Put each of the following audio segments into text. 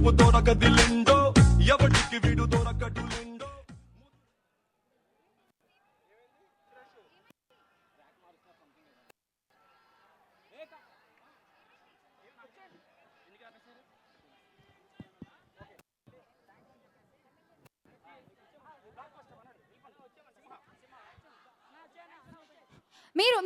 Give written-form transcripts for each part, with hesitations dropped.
కడుపు దొరకదిలిండో ఎవడికి వీడు దొరకటులిండో.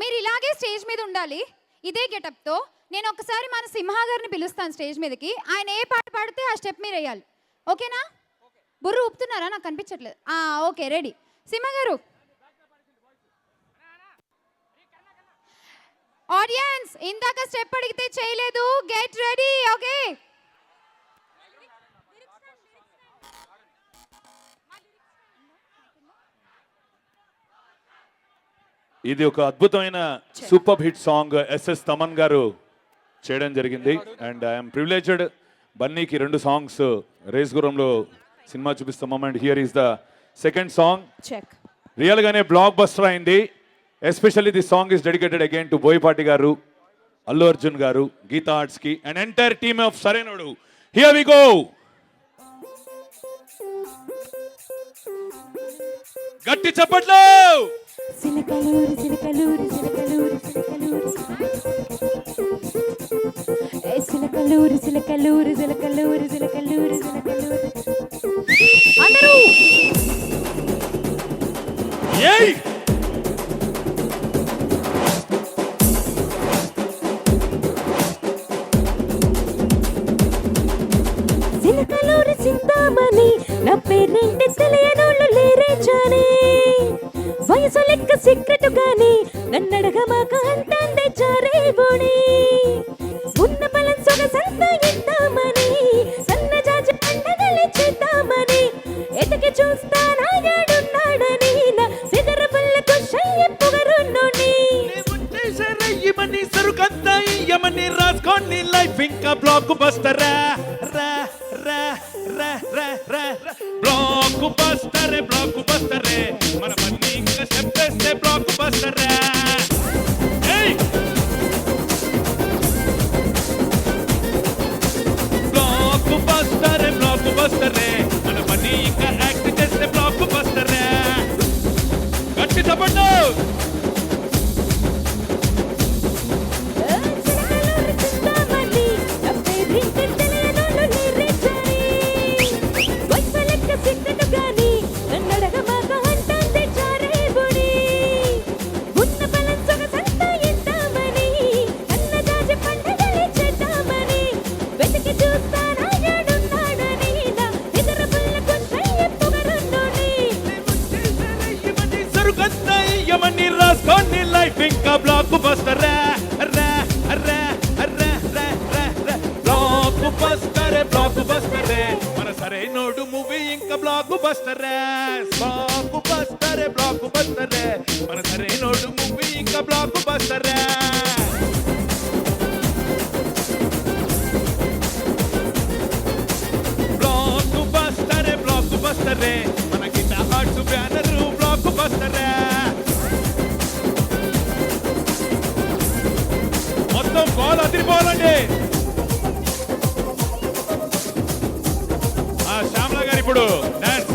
మీరు ఇలాగే స్టేజ్ మీద ఉండాలి, ఇదే గెటప్తో. నేను ఒకసారి మన సింహ గారిని పిలుస్తాను స్టేజ్ మీదకి. ఆయన ఏ పాట పాడితే ఆ స్టెప్ మీరు వేయాలి, ఓకేనా? బుర్ర ఊపుతున్నారా? నాకు కనిపించట్లేదు. Okay, ready. సింహ గారు. ఆడియన్స్, ఇందాక స్టెప్ అడిగితే చేయలేదు, గెట్ రెడీ. ఓకే, ఇది ఒక అద్భుతమైన super hit song SS Thaman garu చేయడం జరిగింది. అండ్ ఐఎమ్ ప్రివిలేజ్డ్ బన్నీకి 2 సాంగ్స్ రేస్ గురంలో సినిమా చూపిస్తాం. And here is the second song. Real గానే బ్లాక్ బస్టర్ అయింది. Especially this song is dedicated again to Boyapati garu, Allu Arjun garu, Geetha arts కి and entire team of Sarainodu. Here we go. గట్టి చప్పట్లు. సిలకలూరి సిలకలూరి సిలకలూరి సిలకలూరి సిలకలూరి సిలకలూరి సిలకలూరి సిలకలూరి అందరూ ఏయ్ సిలకలూరి చింతామణి నా పేరేంటి తెలియనోళ్ళు లేరే జానే వయసు లెక్క సిక్కటు గాని నన్నడగమాక అంతందే చారే బోణి ఉన్న బలం సొగసంతా ఇద్దామని సన్న జాజి పండగలే చేద్దామని ఎటకి చూస్తానాడున్నాడని నా సిగర పుల్లకు షయ్య పొగరున్నోని సరయ్యమని సరుకంతా ఇయ్యమని రాసుకోండి లైఫ్ ఇంకా blockbuster. Blockbuster blockbuster మన పని ఇంకా చెప్పేస్తే blockbuster. Blockbuster blockbuster మన పని ఇంకా యాక్ట్ చేస్తే బ్లాక్ బస్టర్. గట్టి చెప్పండు. లైఫ్ ఇంకా blockbuster. Blockbuster blockbuster మన సరైనోడు మూవీ ఇంకా blockbuster. Blockbuster blockbuster మన సరైనోడు మూవీ ఇంకా blockbuster. Blockbuster blockbuster మన Geetha arts banner blockbuster. మొత్తం బాల్ అదిరిపోవాలండి. శ్యామల గారు ఇప్పుడు డాన్స్.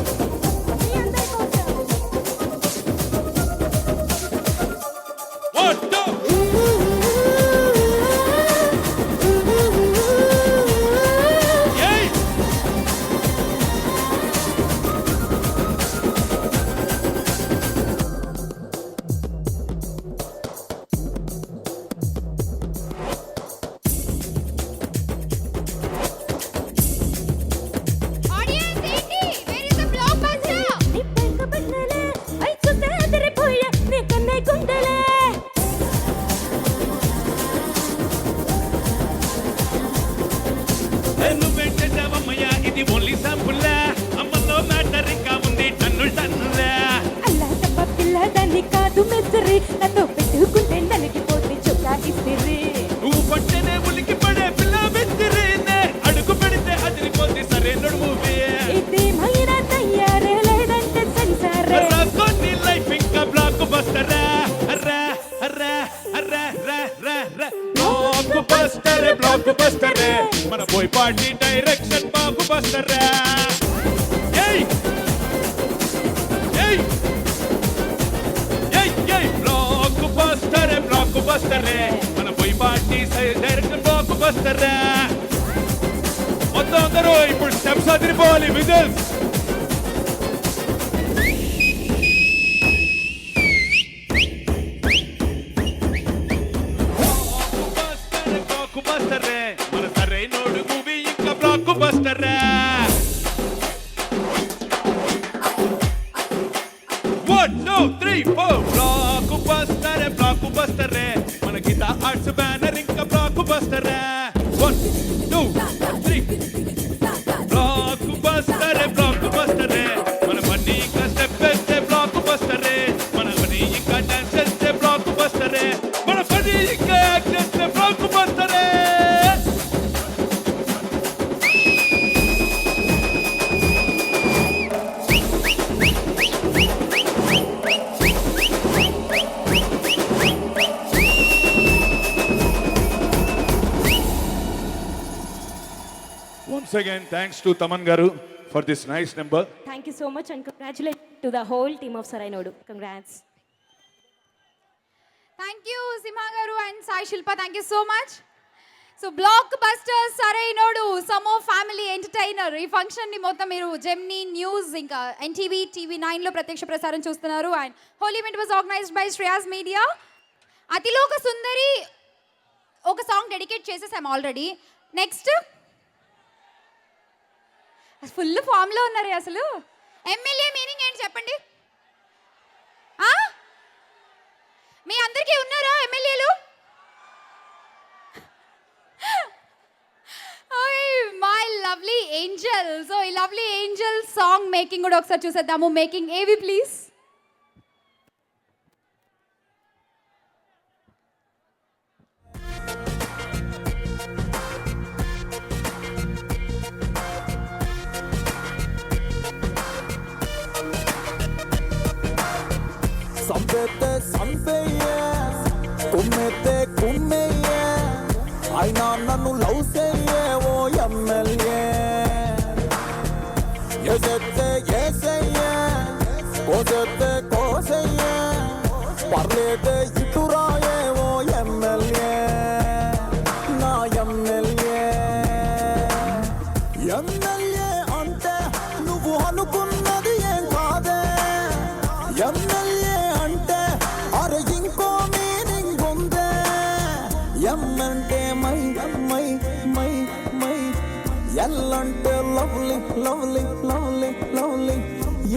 ఇది ఓన్లీ శాంపుల్ అమ్మలో మ్యాటర్ ఇంకా ఉంది టన్నుల టన్నుల. అల్లా తప్ప పిల్ల దాన్ని కాదు మెచ్చరి నాతో పెట్టుకుంటే నలిగిపోతే చొక్కా ఇస్తిరి. నువ్వు పట్టనే ఉలికి పడే పిల్ల మెచ్చరినే అడుగు పెడితే అదిరిపోతే సరైనడు మూవీ. ఇది మైరా తయారే లేదంటే సంసారే. రాసుకోండి లైఫ్ ఇంకా బ్లాక్ బస్టర్. అర్రా అర్రా అర్రా అర్రా. బ్లాక్ బస్టర్ మన పోయి పార్టీ డైరెక్షన్ బ్లాక్ బస్టర్ ఏయ్ ఏయ్ ఏయ్ ఏయ్ బ్లాక్ బస్టర్ మన పోయి పార్టీ డైరెక్షన్ బ్లాక్ బస్టర్ మొత్తం అందరూ ఇప్పుడు స్టెప్స్ అదిరిపోవాలి విజిల్స్ మన సరైనోడు మూవీ ఇంకా బ్లాక్ బస్టర్ 1 2 3 4 బ్లాక్ బస్టర్ మన గీతా ఆర్ట్స్ బ్యానర్ ఇంకా బ్లాక్ బస్టర్ 1 2 3 బ్లాక్ బస్టర్ మన మనీ ఇంకా స్టెప్ వేస్తే బ్లాక్ బస్టర్ మన మనీ ఇంకా డాన్స్ చేస్తే బ్లాక్ బస్టర్ మన మనీ ఇంకా యాక్ట్ చేస్తే block buster Once again, thanks to Taman Garu for this nice number. Thank you so much and congratulations to the whole team of Sarainodu. Congrats. Thank you Simha garu and Sai Shilpa thank you so much. So blockbuster Sarainodu సమో family entertainer ఈ ఫంక్షన్ని మొత్తం మీరు Gemini news ఇంకా NTV TV 9లో ప్రత్యక్ష ప్రసారం చూస్తున్నారు. And whole event was organised by Shreyas media. అతిలోక సుందరి ఒక సాంగ్ డెడికేట్ చేసేసాం ఆల్రెడీ. నెక్స్ట్ ఫుల్ ఫామ్లో ఉన్నారు అసలు. ఎమ్మెల్యే మీనింగ్ ఏంటి చెప్పండి? మీ అందరికీ ఉన్నారా ఎమ్మెల్యేలు? My lovely Angel. సో ఈ లవ్లీ ఏంజల్ సాంగ్ మేకింగ్ కూడా ఒకసారి చూసేద్దాము. మేకింగ్ ఏవి ప్లీజ్. సంపేతే సంపేయే కుమ్మేతే కుమ్మేయే అయినా నన్ను లవ్ చేయే ఓ ఎమ్మెల్యే ఏసేతే ఏసయ్యే కోసేతే కోసయ్యే పర్లేదే ఇటురాయే ఓ ఎమ్మెల్యే నా ఎమ్మెల్యే ఎమ్మెల్యే అంటే నువ్వు అనుకున్నది ఏం కాదే ఎమ్మెల్యే అంటే అరే ఇంకో మీనింగ్ ఉందే ఎమ్మంటే మై మై మై మై ఎల్లంటే lovely lovely lovely lovely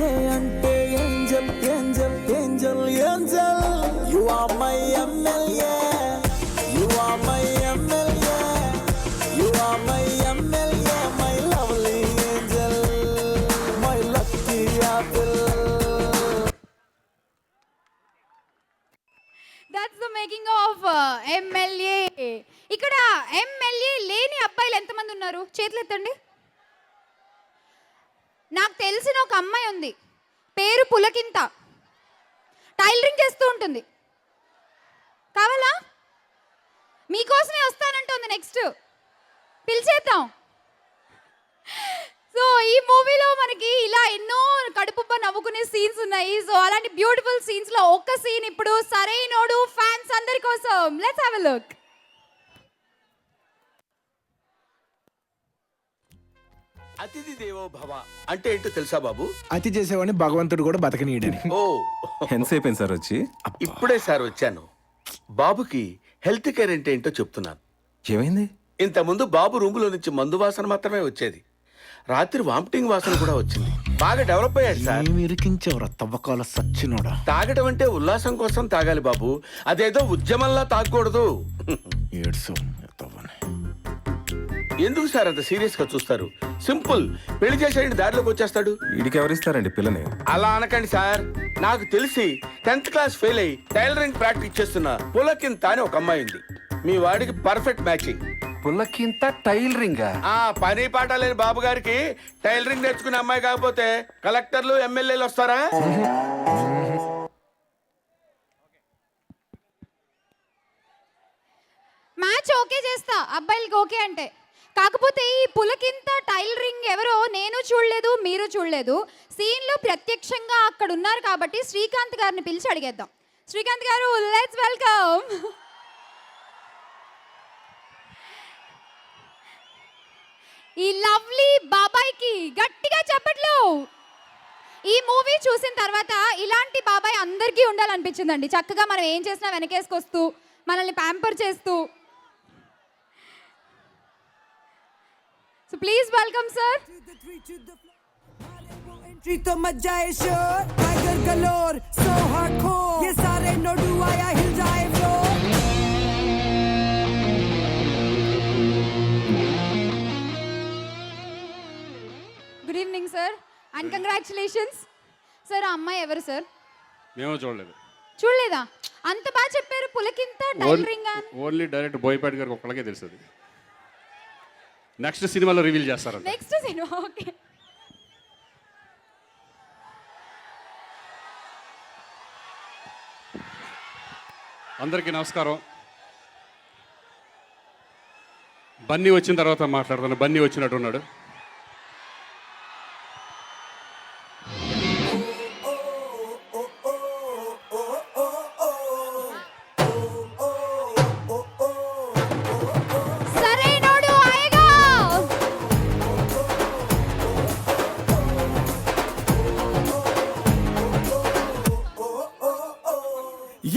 A అంటే angel angel angel angel you are my MLA you are my MLA you are my MLA my lovely angel my lucky apple. That's the making of MLA. ఇక్కడ MLA లేని అబ్బాయిలు ఎంతమంది ఉన్నారు? చేతులు ఎత్తండి. నాకు తెలిసిన ఒక అమ్మాయి ఉంది, పేరు పులకింత, టైలరింగ్ చేస్తూ ఉంటుంది. కావాలా? మీకోసమే వస్తానంటుంది నెక్స్ట్. పిలిచేద్దాం. సో ఈ మూవీలో మనకి ఇలా ఎన్నో కడుపుబ్బ నవ్వుకునే సీన్స్ ఉన్నాయి. సో అలాంటి బ్యూటిఫుల్ సీన్స్ లో ఒక్క సీన్ ఇప్పుడు సరైనోడు ఫ్యాన్స్ అందరి కోసం. Let's have a look. అతిథి దేవో భవ అంటే ఏంటో తెలుసా బాబు? అతి చేసేవాడిని భగవంతుడు కూడా బతకనీయడని. ఓ ఎంతసేపు అయింది సార్ వచ్చి? ఇప్పుడే సార్ వచ్చాను. బాబుకి హెల్త్ కేర్ అంటే ఏంటో చెప్తున్నాను. ఏమైంది? ఇంతకుముందు బాబు రూములో నుంచి మందు వాసన మాత్రమే వచ్చేది, రాత్రి వామిటింగ్ వాసన కూడా వచ్చింది. బాగా డెవలప్ అయ్యాడు సార్. ఏమి ఇరికించవరా తవ్వకాల సచ్చినోడా. తాగడం అంటే ఉల్లాసం కోసం తాగాలి బాబు, అదేదో ఉద్యమంలా తాగకూడదు. ఏడ్సు ఎందుకు సార్ అంత సీరియస్ గా చూస్తారు? సింపుల్, పెళ్లి చేసేయండి, దారిలోకి వచ్చేస్తాడు. వీడికి ఎవరిస్తారండి పిల్లని? అలా అనకండి సార్. నాకు తెలిసి 10th క్లాస్ ఫెయిల్ అయ్యి టైలరింగ్ ప్రాక్టీస్ చేస్తున్న పులకింత అని ఒక అమ్మాయి ఉంది. మీ వాడికి పర్ఫెక్ట్ మ్యాచింగ్. పుల్లకింత టైలరింగ్? ఆ పని పాట లేని బాబు గారికి టైలరింగ్ నేర్చుకునే అమ్మాయి కాకపోతే కలెక్టర్లు ఎమ్మెల్యేలు వస్తారా? మ్యాచ్ వచ్చి ఓకే చేస్తా అబ్బాయిలకి ఓకే అంటే. కాకపోతే ఈ పులకింత టైలరింగ్ ఎవరో నేను చూడలేదు, మీరు చూడలేదు. సీన్లో ప్రత్యక్షంగా అక్కడ ఉన్నారు కాబట్టి శ్రీకాంత్ గారిని పిలిచి అడిగేద్దాం. శ్రీకాంత్ గారు, లెట్స్ వెల్కమ్. ఈ లవ్లీ బాబాయ్కి గట్టిగా చప్పట్లు. ఈ మూవీ చూసిన తర్వాత ఇలాంటి బాబాయ్ అందరికీ ఉండాలనిపించిందండి. చక్కగా మనం ఏం చేసినా వెనకేసుకొస్తూ మనల్ని ప్యాంపర్ చేస్తూ. So please welcome sir. Entry तो मजा है शोर टाइगर गलोर सो हार्डकोर ये सारे नोडू आया हिल जाए floor good evening sir and congratulations sir. ఆ అమ్మాయి ఎవరు సార్? మేము చూడలేదు. చూడలేదా? అంత బాగా చెప్పారు. పులకింత టైలరింగ్ అని. ఓన్లీ డైరెక్ట్ బోయపాటి గారికి ఒక్కళ్ళకే తెలుస్తుంది. నెక్స్ట్ సినిమాలో రివీల్ చేస్తారు. Next cinema. ఓకే. అందరికీ నమస్కారం. బన్నీ వచ్చిన తర్వాత మాట్లాడుతాను. బన్నీ వచ్చినట్టున్నాడు. సరైనోడు ఆయగా.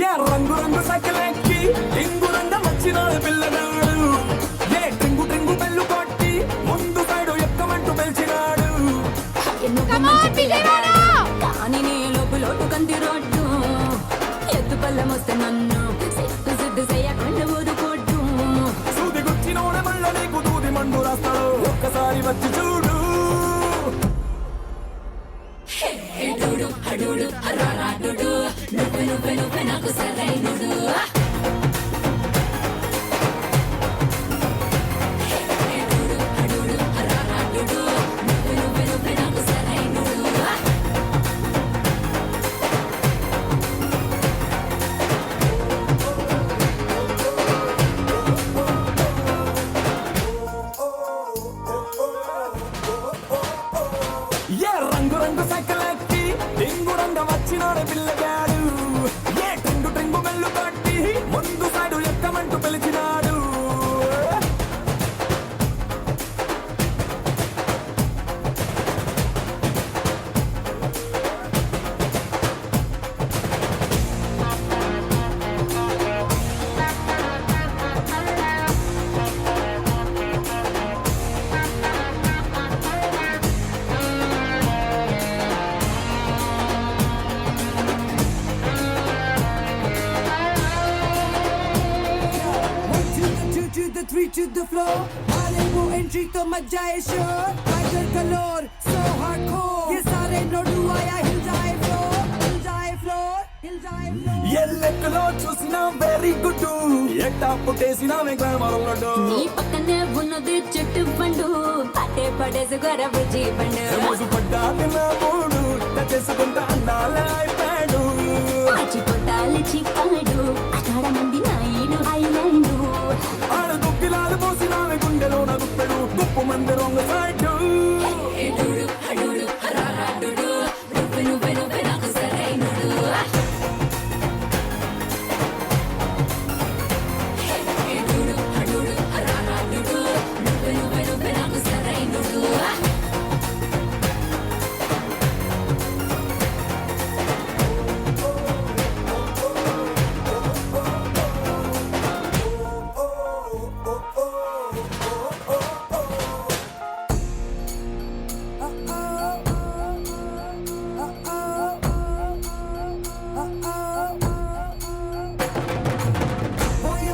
ये रंग रंग सैकल एक्की टिंगु रंग मచ్చినాడు పిల్లగాడు ఏ టింగు టింగు బెల్లు కొట్టి ముందు సైడు ఎక్కమంటూ పిలిచినాడు కమ్ ఆన్ విజయవాడ. కానీ నీ లోపు కంది రోడ్డు ఎత్తు పల్లెం వస్తే నన్ను సిద్దు సిద్దు చేయకుండా ఊరుకోడ్డు. సూది గుచ్చినోడ మళ్ళ నీకు దూది మండు రాస్తాడు ఒక్కసారి వచ్చి చూడు హెడుడు హడుడు హరారాడుడు నువ్వే నువ్వే నువ్వే నాకు సరైనడు. హెడుడు హడుడు హరారాడుడు నువ్వే నువ్వే నువ్వే నాకు సరైనడు. ఏ రంగు రంగు సైకిల్ ఎక్కి టింగు రంగ వచ్చినాడు పిల్లగాడు ఏ టింగు టింగు బెల్లు కొట్టి ముందు side ఎక్కమంటూ పిలిచినాడు to the three to the floor मारे वो एंट्री तो मजा है शोर टाइगर गलोर so hardcore ये सारे नोडू आया हिल जाए फ्लोर हिल जाए फ्लोर हिल जाए फ्लोर ये लెక్కలో చూసినా వెరీ గుడ్ ఎట్టా పుట్టేసినా మే గ్లామర్ లడ్డు నీ పక్కనే ఉన్నది చెట్టు పండు పట్టే పడేసి గొర బుజ్జి పండు రోజు పడ్డా నా మూడు చేసుకుంటా అందాల అయిపోయాడు ఆచి కొట్టాలి చిక్కాడు అక్కడ మంది నాయుడు ఐలాండు ఆడు దుక్కిలాలు పోసినావే గుండెలో నా గుప్పెడు గుప్పు మంది రొంగ సైడు హెడుడు హడుడు హరారాడుడు నువ్వే నువ్వే నువ్వే నాకు సరైనడు. హెడుడు హడుడు హరారాడుడు నువ్వే నువ్వే నువ్వే నాకు సరైనడు.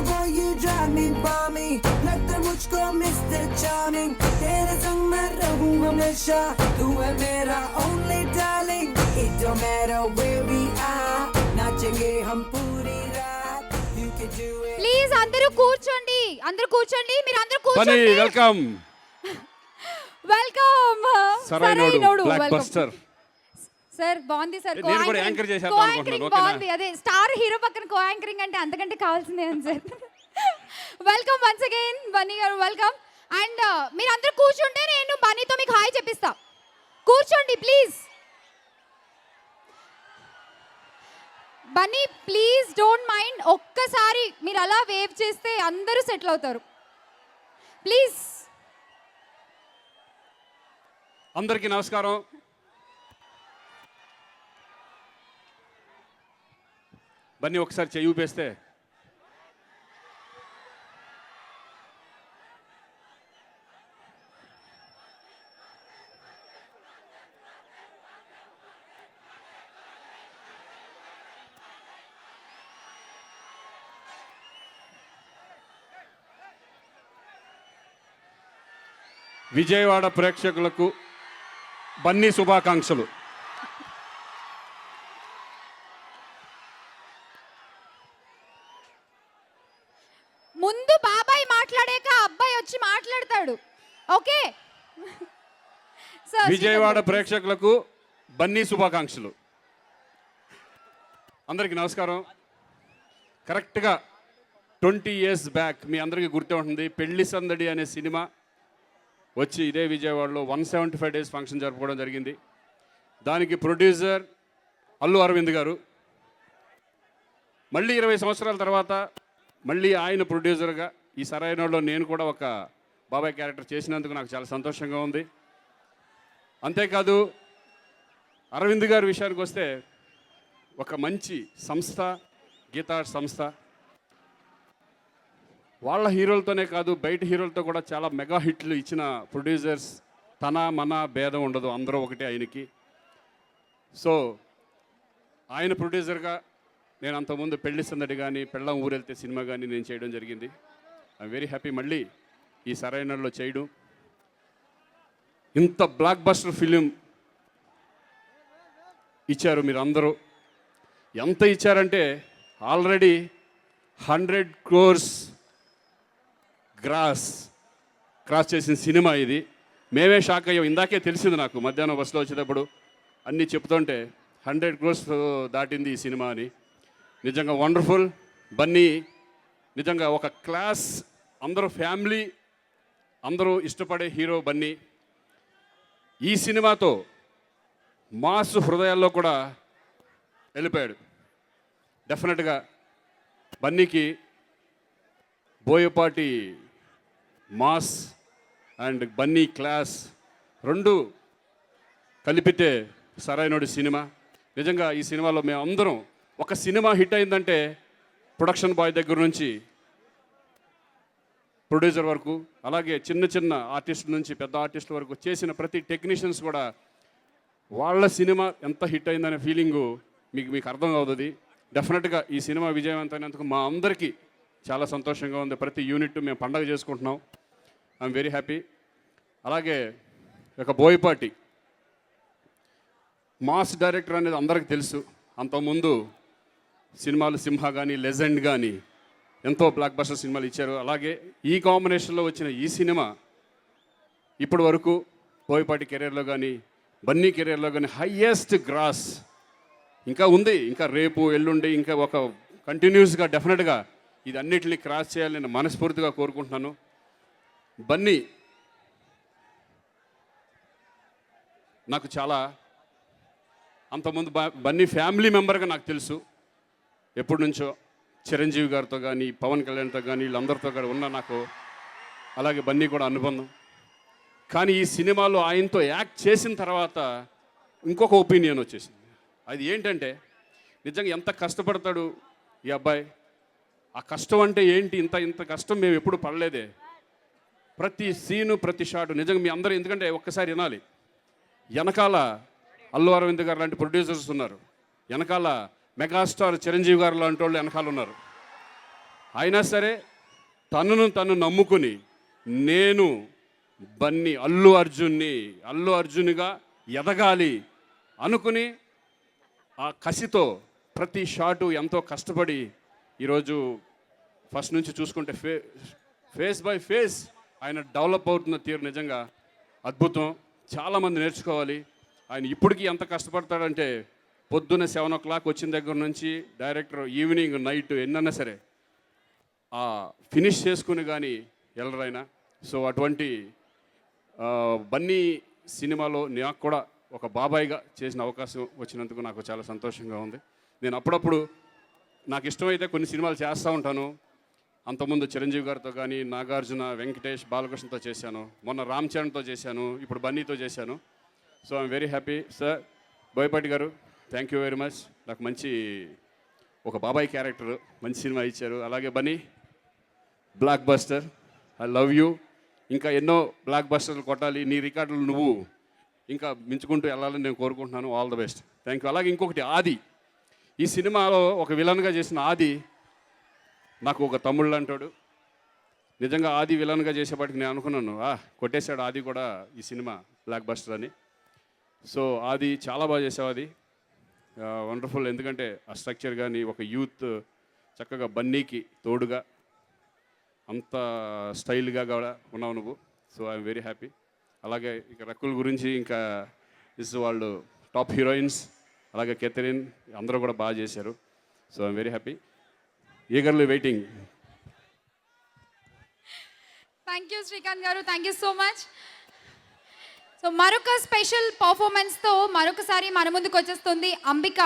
Boy, you drive me balmy लगता मुझको Mr. Charming तेरे संग मैं रहूं हमेशा तू है मेरा only darling it don't matter where we are नाचेंगे हम पूरी रात you can do it please అందరూ కూర్చోండి. అందరూ కూర్చోండి. మీరు అందరూ బన్నీ కూర్చోండి. Welcome. Welcome. Sarainodu blockbuster. Sir బాగుంది సార్. నేను కూడా యాంకర్ చేసేద్దాం కో అనుకుంటున్నాను. యాంకరింగ్ ఓకేనా? బాగుంది. అదే స్టార్ హీరో పక్కన కో యాంకరింగ్ అంటే అంతకంటే కావాల్సిందే అని sir. Welcome once again Bunny గారు, వెల్కమ్. అండ్ మీరు అందరూ కూర్చుంటే నేను బన్నీతో మీకు హాయ్ చెప్పిస్తా. కూర్చోండి please. Bunny please don't mind, ఒక్కసారి మీరు అలా వేవ్ చేస్తే అందరూ సెటిల్ అవుతారు ప్లీజ్. అందరికీ నమస్కారం. బన్నీ ఒకసారి చెయ్యి ఊపేస్తే. విజయవాడ ప్రేక్షకులకు బన్నీ శుభాకాంక్షలు. ముందు బాబాయ్ మాట్లాడాక అబ్బాయి వచ్చి మాట్లాడతాడు, ఓకే? విజయవాడ ప్రేక్షకులకు బన్నీ శుభాకాంక్షలు. అందరికీ నమస్కారం. కరెక్ట్గా 20 years బ్యాక్ మీ అందరికీ గుర్తే ఉంటుంది, పెళ్లి సందడి అనే సినిమా వచ్చి ఇదే విజయవాడలో 175 days ఫంక్షన్ జరుపుకోవడం జరిగింది. దానికి ప్రొడ్యూసర్ అల్లు అరవింద్ గారు. మళ్ళీ 20 సంవత్సరాల తర్వాత మళ్ళీ ఆయన ప్రొడ్యూసర్గా ఈ సరైనలో నేను కూడా ఒక బాబాయ్ క్యారెక్టర్ చేసినందుకు నాకు చాలా సంతోషంగా ఉంది. అంతేకాదు అరవింద్ గారి విషయానికి వస్తే ఒక మంచి సంస్థ, గీతా సంస్థ, వాళ్ళ హీరోలతోనే కాదు బయట హీరోలతో కూడా చాలా మెగా హిట్లు ఇచ్చిన ప్రొడ్యూసర్స్. తన మన భేదం ఉండదు, అందరూ ఒకటే ఆయనకి. సో ఆయన ప్రొడ్యూసర్గా నేను అంతకుముందు పెళ్లి సందడి కానీ పెళ్ళం ఊరెళ్తే సినిమా కానీ నేను చేయడం జరిగింది. ఐఎమ్ వెరీ హ్యాపీ మళ్ళీ ఈ సరైనలో చేయడం. ఇంత బ్లాక్ బస్టర్ ఫిలిం ఇచ్చారు మీరు అందరూ. ఎంత ఇచ్చారంటే ఆల్రెడీ 100 crores క్రాస్ చేసిన సినిమా ఇది. మేమే షాక్ అయ్యాం. ఇందాకే తెలిసింది నాకు మధ్యాహ్నం బస్సులో వచ్చేటప్పుడు అన్నీ చెప్తుంటే 100 crores దాటింది ఈ సినిమా అని. నిజంగా వండర్ఫుల్. బన్నీ నిజంగా ఒక క్లాస్, అందరూ ఫ్యామిలీ, అందరూ ఇష్టపడే హీరో బన్నీ. ఈ సినిమాతో మాస్ హృదయాల్లో కూడా వెళ్ళిపోయాడు. డెఫినెట్గా బన్నీకి Boyapati mass and Bunny class రెండు కలిపితే సరైనోడి సినిమా. నిజంగా ఈ సినిమాలో మేము అందరం, ఒక సినిమా హిట్ అయిందంటే ప్రొడక్షన్ బాయ్ దగ్గర నుంచి ప్రొడ్యూసర్ వరకు, అలాగే చిన్న చిన్న ఆర్టిస్టుల నుంచి పెద్ద ఆర్టిస్టుల వరకు చేసిన ప్రతి టెక్నీషియన్స్ కూడా వాళ్ళ సినిమా ఎంత హిట్ అయిందనే ఫీలింగు మీకు అర్థం అవుతుంది. డెఫినెట్గా ఈ సినిమా విజయవంతమైనందుకు మా అందరికీ చాలా సంతోషంగా ఉంది. ప్రతి యూనిట్ మేము పండగ చేసుకుంటున్నాం. I'm very happy. అలాగే ఒక బోయపాటి మాస్ డైరెక్టర్ అనేది అందరికీ తెలుసు. అంతకుముందు సినిమాలు సింహ కానీ లెజెండ్ కానీ ఎంతో బ్లాక్ బస్టర్ సినిమాలు ఇచ్చారు. అలాగే ఈ కాంబినేషన్లో వచ్చిన ఈ సినిమా ఇప్పటి వరకు బోయపాటి కెరీర్లో కానీ బన్నీ కెరీర్లో కానీ హయ్యెస్ట్ గ్రాస్ ఇంకా ఉంది. ఇంకా రేపు ఎల్లుండి ఇంకా ఒక కంటిన్యూస్గా డెఫినెట్గా ఇది అన్నిటిని క్రాస్ చేయాలని నేను మనస్ఫూర్తిగా కోరుకుంటున్నాను. బన్నీ నాకు చాలా అంతకుముందు బన్నీ ఫ్యామిలీ మెంబర్గా నాకు తెలుసు ఎప్పటి నుంచో. చిరంజీవి గారితో కానీ పవన్ కళ్యాణ్తో కానీ వీళ్ళందరితో కూడా ఉన్న నాకు, అలాగే బన్నీ కూడా అనుబంధం. కానీ ఈ సినిమాలో ఆయనతో యాక్ట్ చేసిన తర్వాత ఇంకొక ఒపీనియన్ వచ్చేసింది. అది ఏంటంటే నిజంగా ఎంత కష్టపడతాడు ఈ అబ్బాయి. ఆ కష్టం అంటే ఏంటి, ఇంత కష్టం మేము ఎప్పుడు పడలేదే. ప్రతి సీను ప్రతి షాటు నిజంగా మీ అందరూ, ఎందుకంటే ఒక్కసారి వినాలి. వెనకాల అల్లు అరవింద్ గారు లాంటి ప్రొడ్యూసర్స్ ఉన్నారు, వెనకాల మెగాస్టార్ చిరంజీవి గారు లాంటి వాళ్ళు వెనకాల ఉన్నారు. అయినా సరే తను నమ్ముకుని నేను బన్నీ అల్లు అర్జున్గా ఎదగాలి అనుకుని ఆ కసితో ప్రతి షాటు ఎంతో కష్టపడి ఈరోజు ఫస్ట్ నుంచి చూసుకుంటే ఫేస్ బై ఫేస్ ఆయన డెవలప్ అవుతున్న తీరు నిజంగా అద్భుతం. చాలామంది నేర్చుకోవాలి. ఆయన ఇప్పటికీ ఎంత కష్టపడతాడంటే పొద్దున్న 7 o'clock వచ్చిన దగ్గర నుంచి డైరెక్టర్ ఈవినింగ్ నైట్ ఎన్నన్నా సరే ఆ ఫినిష్ చేసుకుని కానీ వెళ్ళరైనా. సో అటువంటి బన్నీ సినిమాలో నాకు కూడా ఒక బాబాయ్గా చేసిన అవకాశం వచ్చినందుకు నాకు చాలా సంతోషంగా ఉంది. నేను అప్పుడప్పుడు నాకు ఇష్టమైతే కొన్ని సినిమాలు చేస్తూ ఉంటాను. అంతకుముందు చిరంజీవి గారితో కానీ, నాగార్జున, వెంకటేష్, బాలకృష్ణతో చేశాను, మొన్న రామ్ చరణ్తో చేశాను, ఇప్పుడు బన్నీతో చేశాను. So I'm very happy sir. Boyapati garu, thank you very much. నాకు మంచి ఒక బాబాయ్ క్యారెక్టర్, మంచి సినిమా ఇచ్చారు. అలాగే Bunny, block buster, I love you. ఇంకా ఎన్నో బ్లాక్ బస్టర్లు కొట్టాలి, నీ రికార్డులు నువ్వు ఇంకా మించుకుంటూ వెళ్ళాలని నేను కోరుకుంటున్నాను. All the best. Thank you. అలాగే ఇంకొకటి, ఆది. ఈ సినిమాలో ఒక విలన్గా చేసిన ఆది నాకు ఒక తమ్ముళ్ళు అంటాడు. నిజంగా ఆది విలన్గా చేసేపాటికి నేను అనుకున్నాను, కొట్టేశాడు ఆది కూడా ఈ సినిమా బ్లాక్ బస్టర్ అని. సో ఆది చాలా బాగా చేసావు, అది వండర్ఫుల్. ఎందుకంటే ఆ స్ట్రక్చర్ కానీ ఒక యూత్ చక్కగా బన్నీకి తోడుగా అంత స్టైల్గా కూడా ఉన్నావు నువ్వు. So I'm very happy. అలాగే ఇక రకుల్ గురించి ఇంకా వాళ్ళు టాప్ హీరోయిన్స్, అలాగే కెథరిన్, అందరూ కూడా బాగా చేశారు. So I'm very happy. Eagerly waiting. Thank you Srikanth garu, thank you so much. So మరొక స్పెషల్ పర్ఫార్మెన్స్తో మరొకసారి మన ముందుకు వచ్చేస్తుంది అంబిక.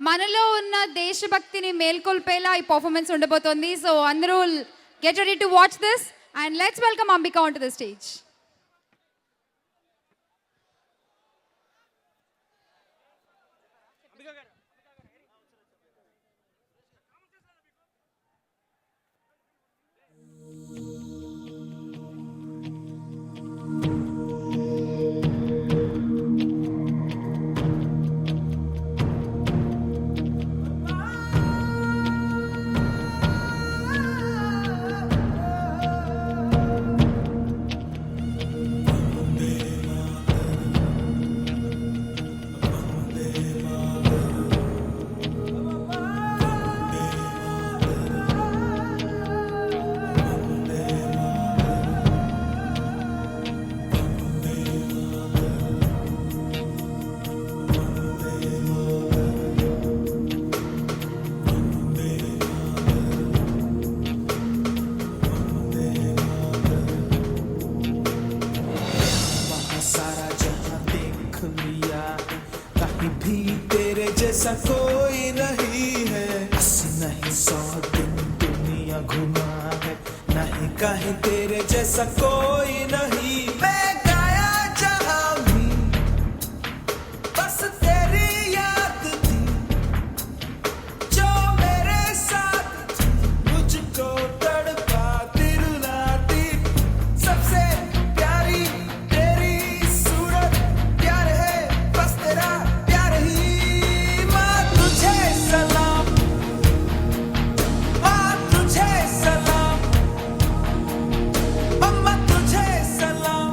మనలో ఉన్న దేశభక్తిని మేల్కొల్పేలా ఈ పర్ఫార్మెన్స్ ఉండబోతోంది. సో అందరూ get ready to watch this and let's welcome Ambika on to the stage. जैसा कोई नहीं है, 80 नहीं 100 दिन दुनिया घुमा है, नहीं कहीं तेरे जैसा कोई नहीं। मैं गाया जहां भी बस तेरी याद थी, जो मेरे साथ थी, मुझको तड़पाती रुलाती। सबसे प्यारी तेरी सूरत, प्यार है बस तेरा प्यार ही। तुझे सलाम, माँ तुझे सलाम, मम्मा तुझे सलाम,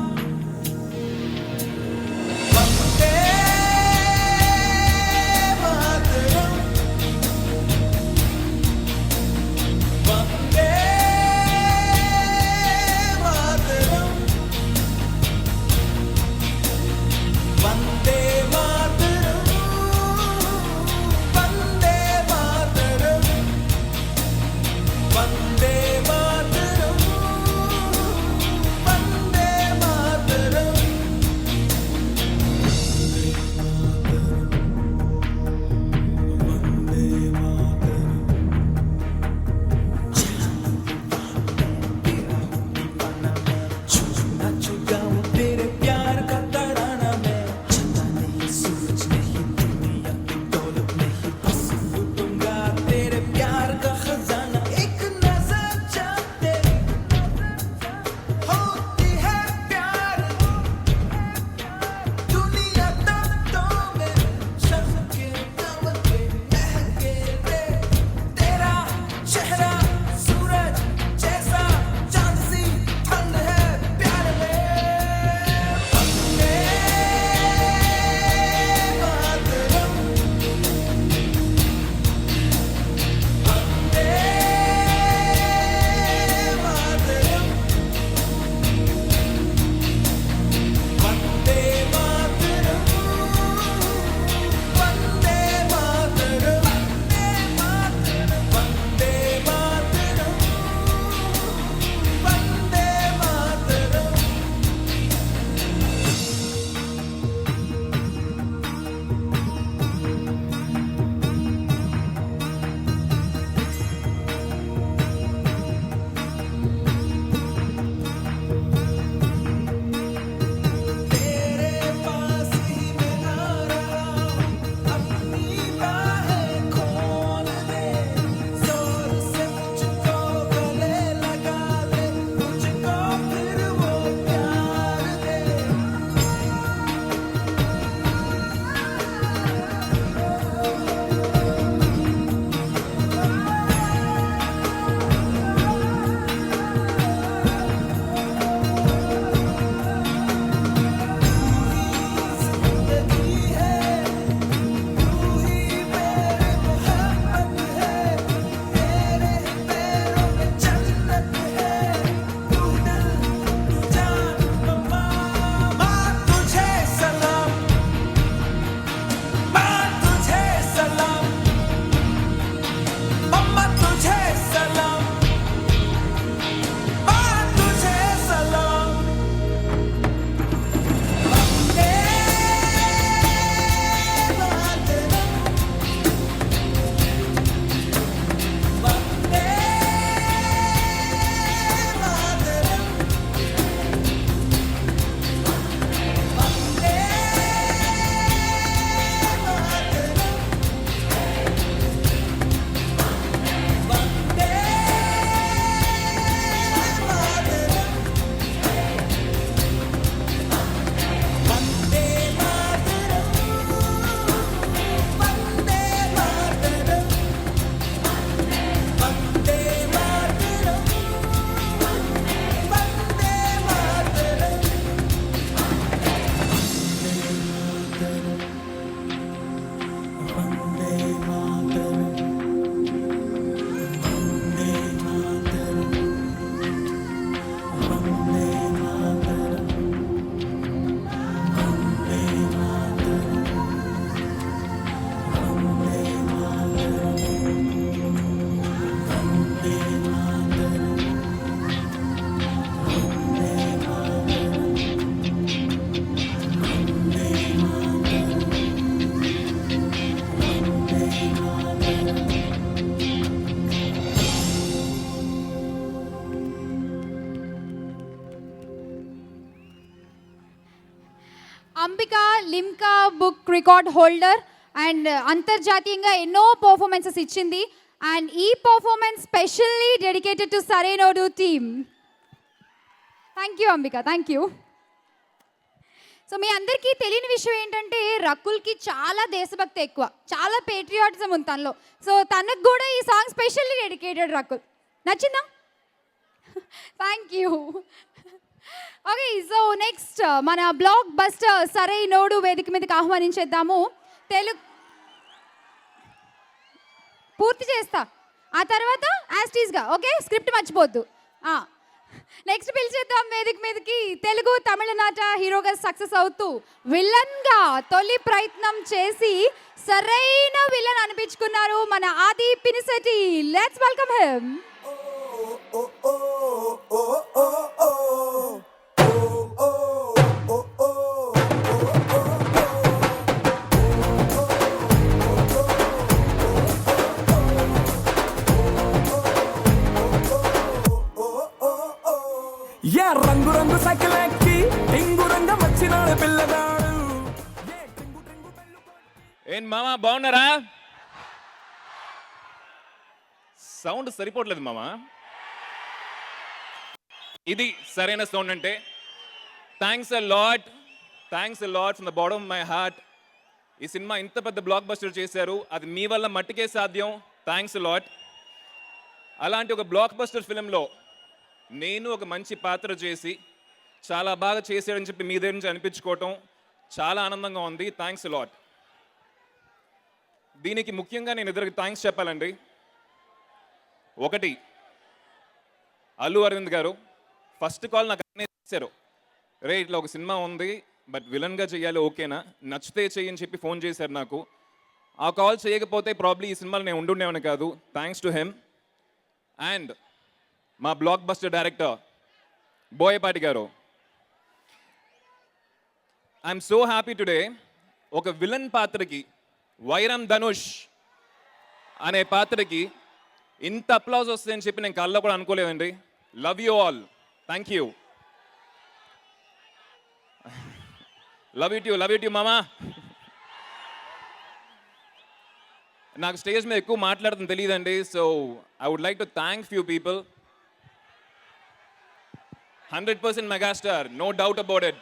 Ambika Limca book record holder and అంతర్జాతీయంగా ఎన్నో పర్ఫార్మెన్సెస్ ఇచ్చింది. అండ్ ఈ performance specially dedicated to Sarainodu team. Thank you Ambika, thank you. So మీ అందరికీ తెలియని విషయం ఏంటంటే రకుల్కి చాలా దేశభక్తి ఎక్కువ, చాలా పేట్రియాటిజం ఉంది తనలో. సో తనకు కూడా ఈ సాంగ్ స్పెషల్లీ డెడికేటెడ్ రకుల్. నచ్చిందా? Thank you. Okay, so next మన బ్లాక్ బస్టర్ సరైనోడు వేదిక మీదకి ఆహ్వానించేద్దాము. పూర్తి చేస్తా, ఆ తర్వాత యాస్టీస్గా. ఓకే, స్క్రిప్ట్ మర్చిపోద్దు. నెక్స్ట్ పిలిచేద్దాం వేదిక మీదకి తెలుగు తమిళనాట హీరోగా సక్సెస్ అవుతూ విలన్గా తొలి ప్రయత్నం చేసి సరైన విలన్ అనిపించుకున్నారు మన Aadi Pinisetty. Let's welcome him. Yeah రంగు రంగు సైకిల్ ఎక్కి టింగు రంగం వచ్చినాడు పిల్లగాడు. ఏం మామా బాగున్నారా? సౌండ్ సరిపోవట్లేదు మామా. ఇది సరైన సౌండ్ అంటే. Thanks a lot from the bottom of my heart. ఈ సినిమా ఇంత పెద్ద బ్లాక్ బస్టర్ చేశారు, అది మీ వల్ల మట్టికే సాధ్యం. Thanks a lot. అలాంటి ఒక బ్లాక్ బస్టర్ ఫిలింలో నేను ఒక మంచి పాత్ర చేసి చాలా బాగా చేశాడని చెప్పి మీ దగ్గర నుంచి అనిపించుకోవటం చాలా ఆనందంగా ఉంది. Thanks lot. దీనికి ముఖ్యంగా నేను ఇద్దరికి థ్యాంక్స్ చెప్పాలండి. ఒకటి అల్లు అరవింద్ గారు. ఫస్ట్ కాల్ నాకు అన్నీ చేశారు, రే ఇట్లా ఒక సినిమా ఉంది బట్ విలన్గా చేయాలి, ఓకేనా, నచ్చితే చెయ్యని చెప్పి ఫోన్ చేశారు నాకు. ఆ కాల్ చేయకపోతే ప్రాబ్లీ ఈ సినిమాలో నేను ఉండుండేవాని కాదు. Thanks to him. అండ్ మా బ్లాక్ బస్టర్ డైరెక్టర్ బోయపాటి గారు. I'm so happy today. ఒక విలన్ పాత్రకి, వైరం ధనుష్ అనే పాత్రకి ఇంత అప్లాజ్ వస్తుందని చెప్పి నేను కళ్ళలో కూడా అనుకోలేదండి. Love you all. Thank you. Love you మామా. నాకు స్టేజ్ మీద ఎక్కువ మాట్లాడడం తెలియదండి. So I would like to thank few people. 100% megastar, no doubt about it.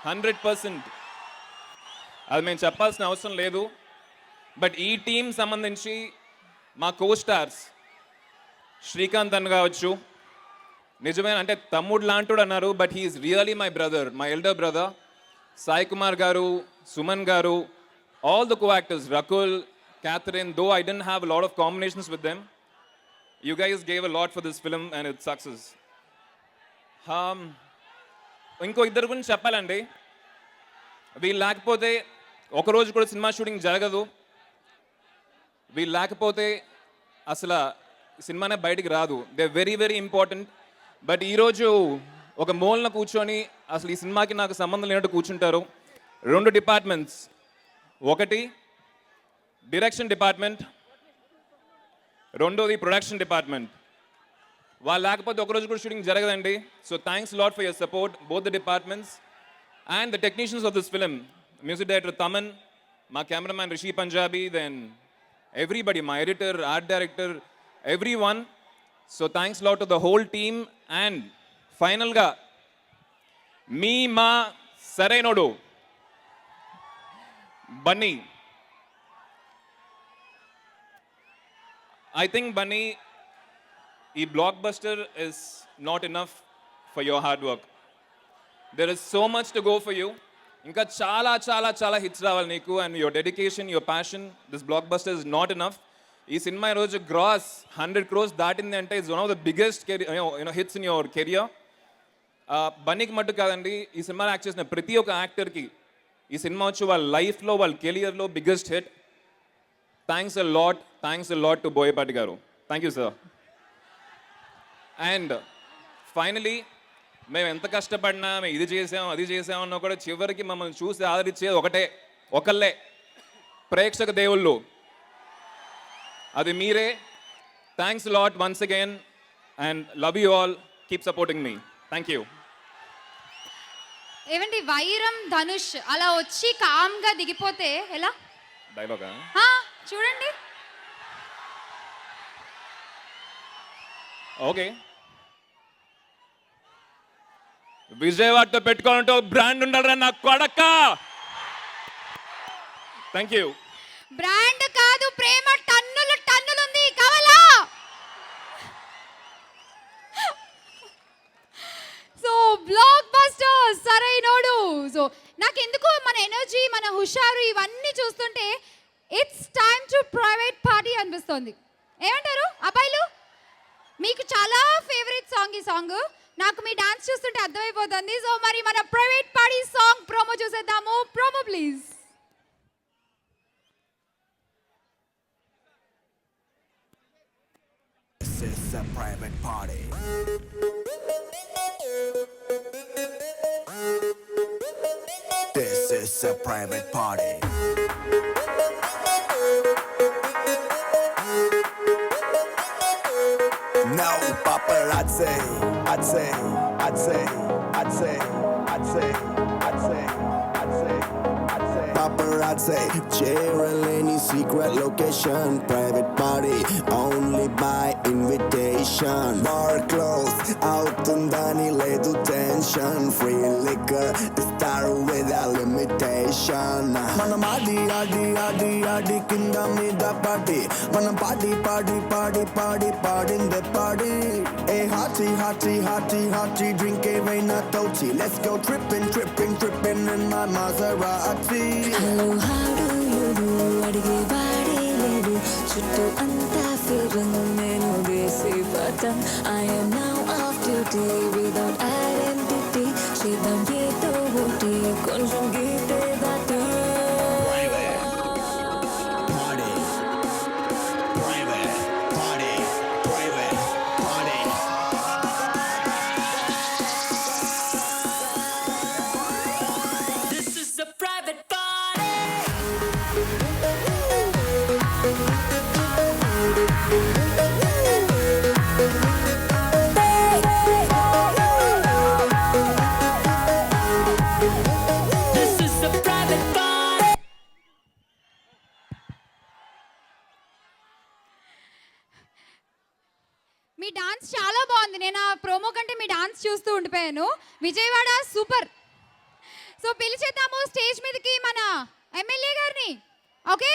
100%. అది మేము చెప్పాల్సిన అవసరం లేదు. బట్ ఈ టీం సంబంధించి మా కో స్టార్స్ శ్రీకాంత్ అన్న కావచ్చు, నిజమైన అంటే తమ్ముడు లాంటివాడు అన్నారు, but he is really my brother, my elder brother. Sai Kumar గారు, సుమన్ గారు, all the co actors, Rakul, Catherine, though I didn't have a lot of combinations with them, you guys gave a lot for this film and its success. ఇంకో ఇద్దరు గురించి చెప్పాలండి. వీళ్ళు లేకపోతే ఒకరోజు కూడా సినిమా షూటింగ్ జరగదు. వీళ్ళు లేకపోతే అసలు సినిమానే బయటికి రాదు. They very very important. But ఈరోజు ఒక మూలన కూర్చొని అసలు ఈ సినిమాకి నాకు సంబంధం లేనట్టు కూర్చుంటారు. 2 డిపార్ట్మెంట్స్, ఒకటి డైరెక్షన్ డిపార్ట్మెంట్, రెండోది ప్రొడక్షన్ డిపార్ట్మెంట్. వాళ్ళు లేకపోతే ఒకరోజు కూడా షూటింగ్ జరగదండి. So thanks lot for your support, both the departments and the technicians of this film. Music director Thaman, మా cameraman Rishi Punjabi, then everybody, మా editor, art director, every one. So thanks lot to the whole team. And ఫైనల్గా మా Sarainodu Bunny. I think Bunny, ఈ blockbuster is not enough for your hard work. There is so much to go for you. ఇంకా చాలా చాలా చాలా hits రావాలి నీకు. And your dedication, your passion, this blockbuster is not enough. ఈ సినిమా ఈరోజు గ్రాస్ 100 crores దాటింది అంటే it's one of the biggest hits in your career. బన్నీకి మట్టు కాదండి, ఈ సినిమాలో యాక్ట్ చేసిన ప్రతి ఒక్క యాక్టర్కి ఈ సినిమా వచ్చి వాళ్ళ లైఫ్లో, వాళ్ళ కెరియర్లో biggest hit. Thanks a lot to Boyapati garu. Thank you sir. And finally మేము ఎంత కష్టపడినా, మేము ఇది చేసాం అది చేసామన్నా కూడా చివరికి మమ్మల్ని చూసి ఆదరించేది ఒకళ్ళే, ప్రేక్షక దేవుళ్ళు, అది మీరే. Thanks lot once again and love you all. Keep supporting me. Thank you. ఏమండి వైరం ధనుష్ అలా వచ్చి కామ్గా దిగిపోతే ఎలా? డైలాగా ఆ, చూడండి. ఓకే. విజయవాడతో పెట్టుకోవాలంటే బ్రాండ్ ఉండాలరా నా కొడక. Thank you. బ్రాండ్ కాదు, ప్రేమ టన్నులు టన్నులు ఉంది, కావాలా? So blockbuster Sarrainodu. So నాకెందుకు మన ఎనర్జీ, మన హుషారు ఇవన్నీ చూస్తుంటే it's time to private party అనిపిస్తుంది. ఏమంటారు అబ్బాయిలు? మీకు చాలా ఫేవరెట్ సాంగ్ ఈ సాంగ్. నాకు మీ డాన్స్ చూస్తుంటే అర్థమైపోతుంది. సో మరి మన ప్రైవేట్ పార్టీ సాంగ్ ప్రోమో చూసేద్దాము. Promo please. This is a private party. This is a private party. No paparazzi. I'd say, I'd say, I'd say, I'd say, I'd say, I'd say, I'd say. Paparazzi, cheering any secret location. Private party, only by invitation. Bar closed, out and dani ledu tension. Free liquor, start without limitation. Manam adi, adi, adi, adi, kinda mida party. Manam party, party, party, party, party in the party. Hey, hottie, hottie, hottie, hottie, drink a veina toti. Let's go tripping, tripping, tripping in my Maserati. Hello హాడు యుడు అడిగే వాడే లేడు చుట్టూ అంతా ఫిరంగ్ నేను వేసే button I'm now off duty without identity చేద్దాం ఏదో ఒకటి కొంచెం గీతే దాటి Party, private party, private party. This is a private party. This is a private party. Me dance చాలా బాగుంది. నేను ఆ ప్రోమో కంటే మీ డాన్స్ చూస్తూ ఉండిపోయాను. విజయవాడ సూపర్. సో పిలిచేద్దాము స్టేజ్ మీదకి మన ఎమ్మెల్యే గారిని. ఓకే,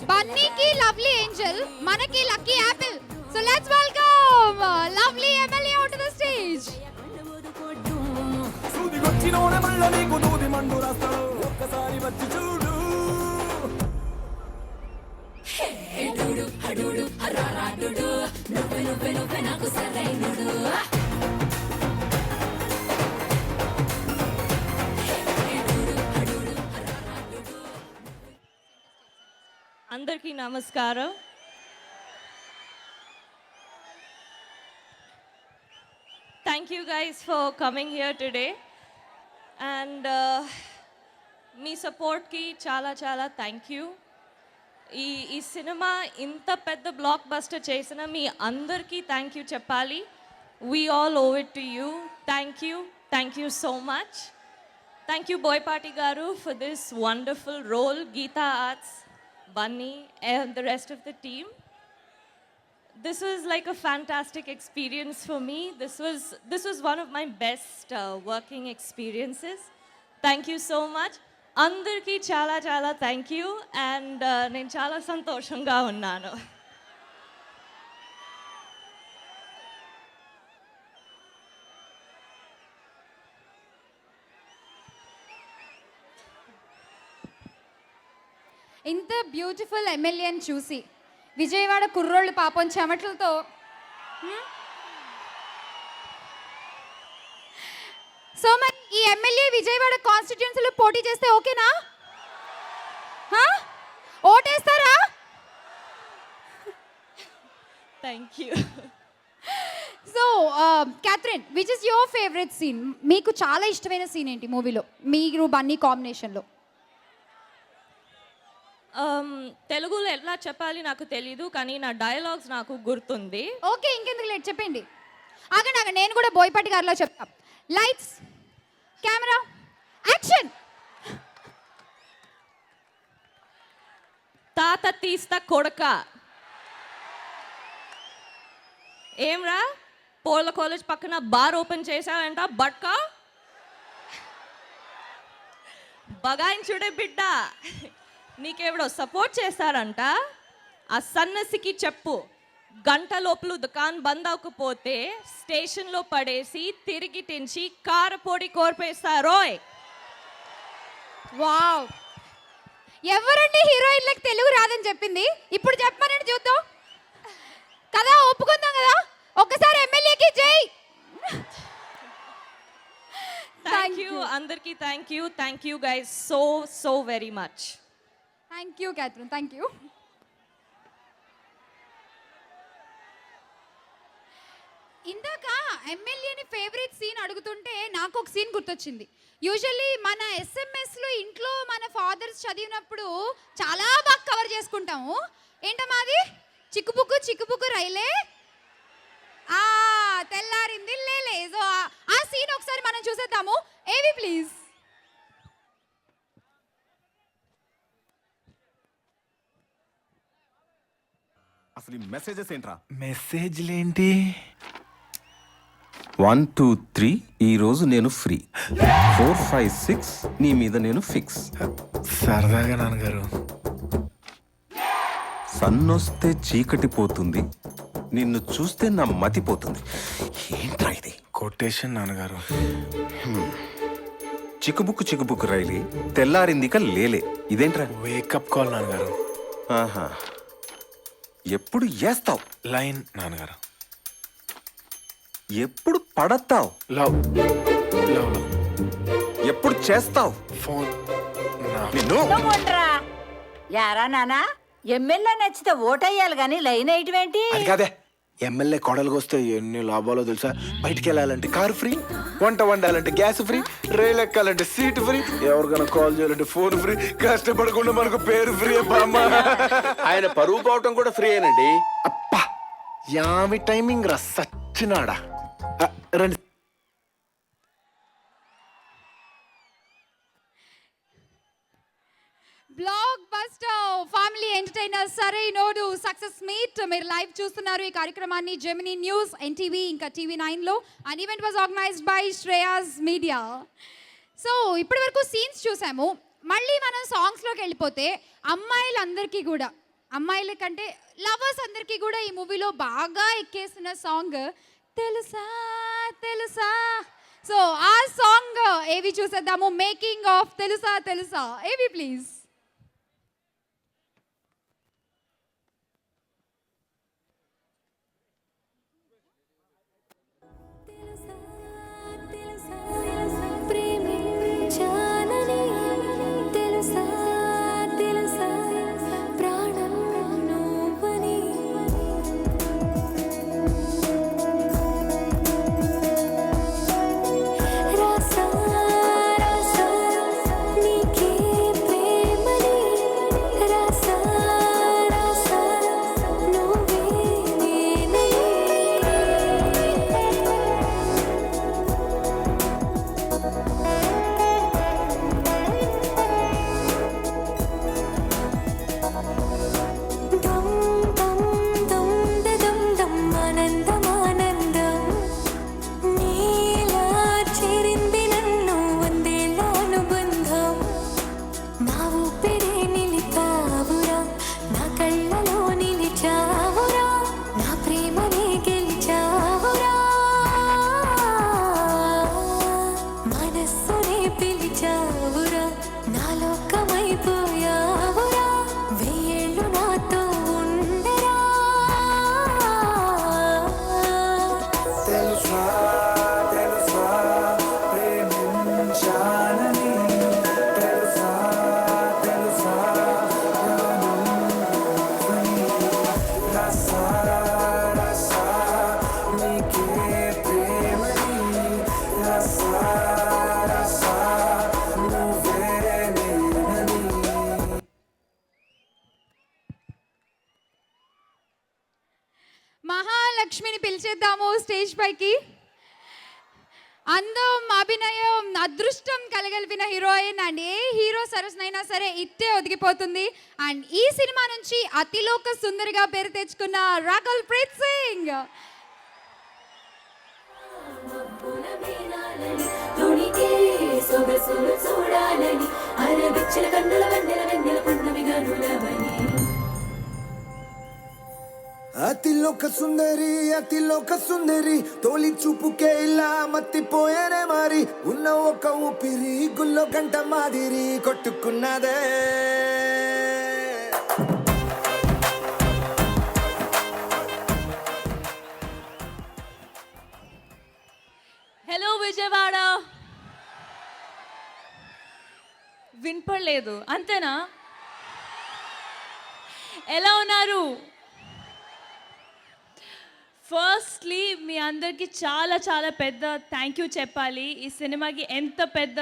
బన్నీకి లవ్లీ ఏంజల్, మనకి lucky apple. So let's welcome lovely MLA on to the stage. సూదిగొచ్చినోడే మళ్ళ నీకు దూది మండు రాస్తాడు ఒక్కసారి వచ్చి చూడు అందరికీ నమస్కారం. Thank you guys for coming here today and మీ సపోర్ట్కి చాలా చాలా థ్యాంక్ యూ. ఈ సినిమా ఇంత పెద్ద బ్లాక్ బస్టర్ చేసిన మీ అందరికీ థ్యాంక్ యూ చెప్పాలి. We all owe it to you. Thank you so much. Thank you Boyapati garu for this wonderful role, Geetha Arts, Bunny and the rest of the team. This was like a fantastic experience for me. This was one of my best working experiences. Thank you so much. Andarki chala chala thank you and నేను చాలా సంతోషంగా ఉన్నాను. ఇంత beautiful ఎమ్మెల్యేని చూసి విజయవాడ కుర్రోళ్ళు పాపం చెమటలతో so మరి ఈ ఎమ్మెల్యే విజయవాడ కాన్స్టిట్యుయెన్సీలో పోటీ చేస్తే ఓకేనా? ఓటేస్తారా? Thank you. So Catherine, which is your favourite scene? మీకు చాలా ఇష్టమైన సీన్ ఏంటి మూవీలో మీరు బన్నీ కాంబినేషన్లో? తెలుగులో ఎలా చెప్పాలి నాకు తెలీదు, కానీ నా డైలాగ్స్ నాకు గుర్తుంది. ఓకే, ఇంకెందుకు లేట్ చెప్పండి. ఆగండి, నేను కూడా బోయపాటి గారిలో చెప్తా. Lights, camera, action. తాత తీస్తా కొడక. ఏమ్రా పోల కాలేజ్ పక్కన బార్ ఓపెన్ చేశావంట బట్కా? బగాయించుడే బిడ్డ, నీకెవడో సపోర్ట్ చేస్తారంట. ఆ సన్నసికి చెప్పు, గంట లోపల దుకాన్ బంద్ అవ్వకపోతే స్టేషన్లో పడేసి తిరిగి తెంచి కారపొడి కోర్పేస్తారోయ్. వావ్, ఎవరండి హీరోయిన్లకు తెలుగు రాదని చెప్పింది? ఇప్పుడు చెప్పమనండి చూద్దాం కదా, ఒప్పుకుందాం కదా. ఒక్కసారి ఎమ్మెల్యేకి జై. థ్యాంక్ యూ అందరికీ, thank you guys so very much. Thank you Catherine, thank you. ఇందాక ఎమ్మెల్యేని ఫేవరెట్ సీన్ అడుగుతుంటే నాకు ఒక సీన్ గుర్తొచ్చింది. యూజువల్లీ మన ఎస్ఎంఎస్లో ఇంట్లో మన ఫాదర్స్ చదివినప్పుడు చాలా బాగా కవర్ చేసుకుంటాము. ఏంటమ్మా అది? చిక్కుపుక్కు చిక్కుపుక్కు రైలే తెల్లారింది లేలే. సో ఆ సీన్ ఒకసారి మనం చూసేద్దాము. ఏవి ప్లీజ్. అసలు ఈ మెసేజెస్ ఏంట్రా? మెసేజ్లేంటి? 1 2 3 ఈ రోజు నేను ఫ్రీ. 4 5 6 నీ మీద నేను ఫిక్స్. సరదాగా నాన్నగారు. సన్నొస్తే చీకటి పోతుంది, నిన్ను చూస్తే నా మతి పోతుంది. ఏంట్రా ఇది? కొటేషన్ నాన్నగారు. చిక్కుబుక్కు చిక్కుబుక్కు రైలి తెల్లారిందిక లేలే. ఇదేంట్రా? వేకప్ కాల్ నాన్నగారు. ఆహా, ఎప్పుడు వేస్తావు లైన్ నాన్నగారు. ఎప్పుడు పడతావు లవ్ లవ్ లవ్. ఎప్పుడు చేస్తావు ఫోన్ నిన్ను? యారా నానా, ఎమ్మెల్యే నచ్చితే ఓటయ్యాలి కానీ లైన్ వేయటమేంటి? అది కాదే, ఎమ్మెల్యే కొడలకు వస్తే ఎన్ని లాభాలో తెలుసా? బయటికి వెళ్ళాలంటే కారు ఫ్రీ, వంట వండాలంటే గ్యాస్ ఫ్రీ, రైలు ఎక్కాలంటే సీట్ ఫ్రీ, ఎవరికైనా కాల్ చేయాలంటే ఫోన్ ఫ్రీ, కష్టపడకుండా మనకు పేరు ఫ్రీ. ఆయన పరువు పోవటం కూడా ఫ్రీ అయినండి. అప్పా యామి టైమింగ్ రా సచ్చినాడా. రండి. Blockbuster family entertainer Sarainodu success meet మీరు లైవ్ చూస్తున్నారు. ఈ కార్యక్రమాన్ని జెమినీ న్యూస్, ఎన్టీవీ ఇంకా TV9లో. And event was organised by Shreyas media. So ఇప్పటి వరకు సీన్స్ చూసాము. మళ్ళీ మనం సాంగ్స్లోకి వెళ్ళిపోతే అమ్మాయిలందరికీ కూడా, అమ్మాయిల కంటే లవర్స్ అందరికీ కూడా ఈ మూవీలో బాగా ఎక్కేసిన సాంగ్ తెలుసా తెలుసా. సో ఆ సాంగ్ ఏవి చూసేద్దాము. మేకింగ్ ఆఫ్ తెలుసా తెలుసా. ఏవి ప్లీజ్. మహాలక్ష్మిని పిలిచేద్దాము స్టేజ్ పైకి. అందం, అభినయం, అదృష్టం కలగలిపిన హీరోయిన్ అండ్ ఏ హీరో సరసనైనా సరే ఇట్టే ఒదిగిపోతుంది. అండ్ ఈ సినిమా నుంచి అతిలోక సుందరిగా పేరు తెచ్చుకున్న రకుల్ ప్రీత్ సింగ్. అతిలోక సుందరి తోలి చూపుకే ఇలా మత్తిపోయానే మారి ఉన్న ఒక ఊపిరి గుల్లో గంట మాదిరి కొట్టుకున్నదే. హలో విజయవాడ. వినపడలేదు అంతేనా? ఎలా ఉన్నారు? ఫస్ట్లీ మీ అందరికీ చాలా చాలా పెద్ద థ్యాంక్ యూ చెప్పాలి. ఈ సినిమాకి ఎంత పెద్ద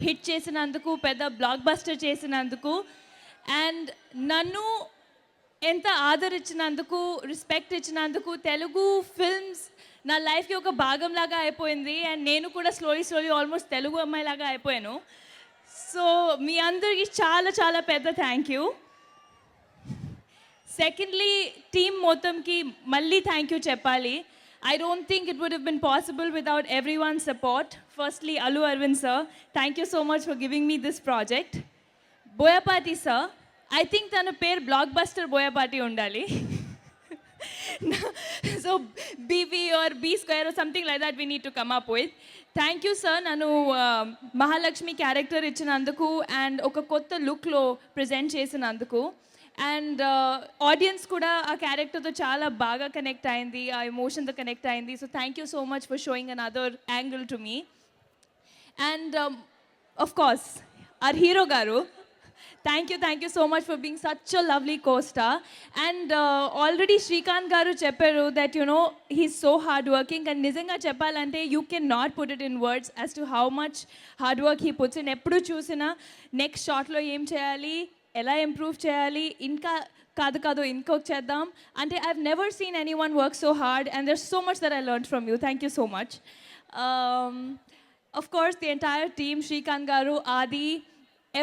హిట్ చేసినందుకు, పెద్ద బ్లాక్ బస్టర్ చేసినందుకు, అండ్ నన్ను ఎంత ఆదరించినందుకు, రెస్పెక్ట్ ఇచ్చినందుకు. తెలుగు ఫిల్మ్స్ నా లైఫ్కి ఒక భాగంలాగా అయిపోయింది అండ్ నేను కూడా స్లోలీ ఆల్మోస్ట్ తెలుగు అమ్మాయిలాగా అయిపోయాను. సో మీ అందరికీ చాలా చాలా పెద్ద థ్యాంక్ యూ. సెకండ్లీ టీమ్ మొత్తంకి మళ్ళీ థ్యాంక్ యూ చెప్పాలి. I don't think it would have been possible without everyone's support. Firstly, Allu Arvind sir, thank you so much for giving me this project. Boyapati sir, I think tana pair blockbuster Boyapati undali. So BB or B square or something like that we need to come up with. Thank you sir, nanu Mahalakshmi character ఇచ్చినందుకు and oka kotta look lo present చేసినందుకు. And audience కూడా ఆ క్యారెక్టర్తో చాలా బాగా connect అయింది, ఆ ఎమోషన్తో కనెక్ట్ అయింది. So thank you so much for showing another angle to me. And of course our hero garu, thank you so much for being such a lovely costar. And already Srikanth garu చెప్పారు that you know he's so hard working. And నిజంగా చెప్పాలంటే you can not put it in words as to how much hard work he puts in. ఎప్పుడు చూసినా next షాట్లో ఏం చేయాలి, ఎలా improve చేయాలి, ఇంకా కాదు ఇంకొక చేద్దాం అంటే I've never seen anyone work so hard and there so much that I learn from you. Thank you so much. Of course, the entire team, Shrikant Garu, Adi,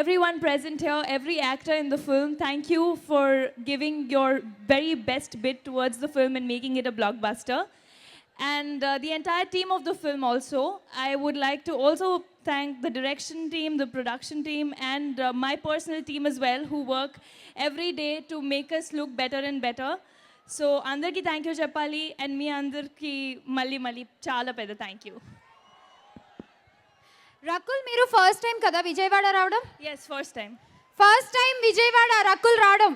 everyone present here, every actor in the film, thank you for giving your very best bit towards the film and making it a blockbuster. And the entire team of the film also. I would like to also thank the direction team, the production team, and my personal team as well, who work every day to make us look better and better. So, andarki thank you cheppali, and me andarki malli chaala pedda thank you. Rakul, మీరు first time కదా విజయవాడ రావడం? Yes, first time. First time Vijayawada Rakul రావడం.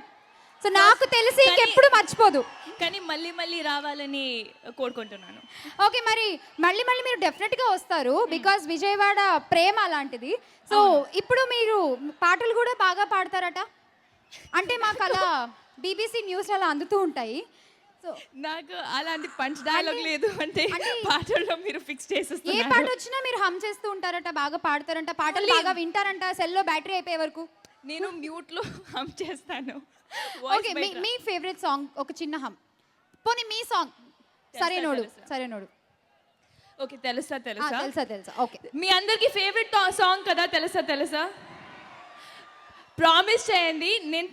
So నాకు తెలిసి ఇంకెప్పుడు మర్చిపోదు. కానీ మళ్ళీ రావాలని కోరుకుంటున్నాను. ఓకే, మరి మళ్ళీ మీరు డెఫినెట్గా వస్తారు బికాజ్ విజయవాడ ప్రేమ అలాంటిది. సో ఇప్పుడు మీరు పాటలు కూడా బాగా పాడతారట అంటే మాకు అలా BBC న్యూస్ అలా అందుతూ ఉంటాయి. సో నాకు అలాంటి పంచ్ డైలాగ్ లేదు అంటే పాటల్లో మీరు ఫిక్స్ చేసేస్తారు. ఏ పాట వచ్చినా మీరు హమ్ చేస్తూ ఉంటారట, బాగా పాడతారంట, పాటలు బాగా వింటారంట సెల్లో బ్యాటరీ అయిపోయే వరకు. నేను మ్యూట్లో హమ్ చేస్తాను. ఓకే, మీ ఫేవరెట్ సాంగ్ ఒక చిన్న హమ్, పోనీ మీ సాంగ్. సరేనోడు. ఓకే, తెలుసా. ఓకే, మీ అందరికి ఫేవరెట్ సాంగ్ కదా తెలుసా. ప్రామిస్ చేయండి, నేను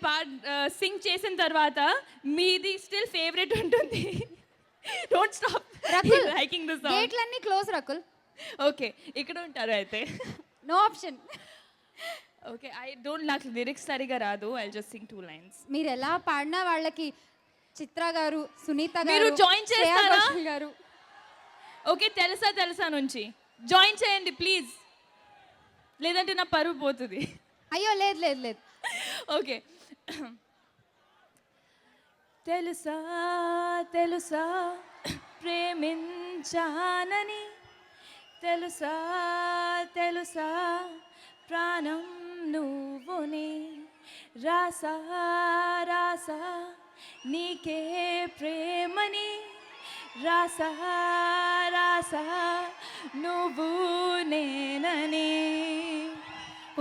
సింగ్ చేసిన తర్వాత మీది స్టిల్ ఫేవరెట్ ఉంటుంది. Don't stop liking the song. గేట్లన్నీ క్లోజ్ రకుల్. ఓకే, ఇక్కడ ఉంటారు అయితే. No option. ఓకే, నాకు లిరిక్స్ సరిగా రాదు. I just sing 2 lines. మీరు ఎలా పాడినా వాళ్ళకి చిత్ర గారు, సునీత గారు, మీరు జాయిన్ చేస్తారా గారు. ఓకే, తెలుసా నుంచి జాయిన్ చేయండి ప్లీజ్, లేదంటే నా పరువు పోతుంది. అయ్యో లేదు. ఓకే. తెలుసా ప్రేమించానని, తెలుసా ప్రాణం నువ్వునే, రాసా నీకే ప్రేమని, రాసా నువ్వు నేనని.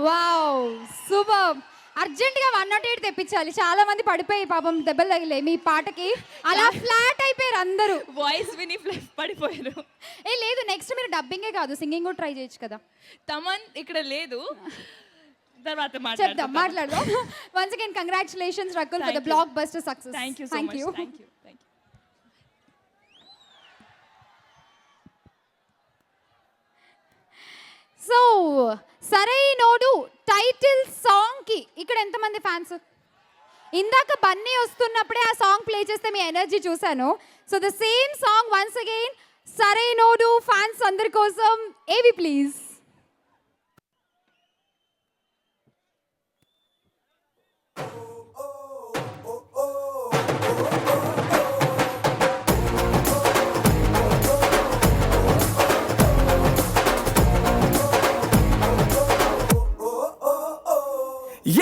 Wow, super. అర్జెంటుగా 108 తెప్పించాలి. చాలా మంది పడిపోయి పాపం దెబ్బలు తగిలే మీ పాటకి. అలా ఫ్లాట్ అయిపోయారు అందరూ. వాయిస్ విని పడిపోయారు. లేదు, నెక్స్ట్ నెక్స్ట్ మీరు డబ్బింగే కాదు సింగింగ్ కూడా ట్రై చేయొచ్చు కదా. తమన్ ఇక్కడ లేదు, తర్వాత చెప్దాం, మాట్లాడదాం. Once again congratulations Rakul for the blockbuster success. Thank you thank you. So Sarrainodu title song కి ఇక్కడ ఎంతమంది ఫ్యాన్స్? ఇందాక బన్నీ వస్తున్నప్పుడే ఆ సాంగ్ ప్లే చేస్తే మీ ఎనర్జీ చూశాను. So the same song once again Sarrainodu fans అందరి కోసం ఏవి ప్లీజ్.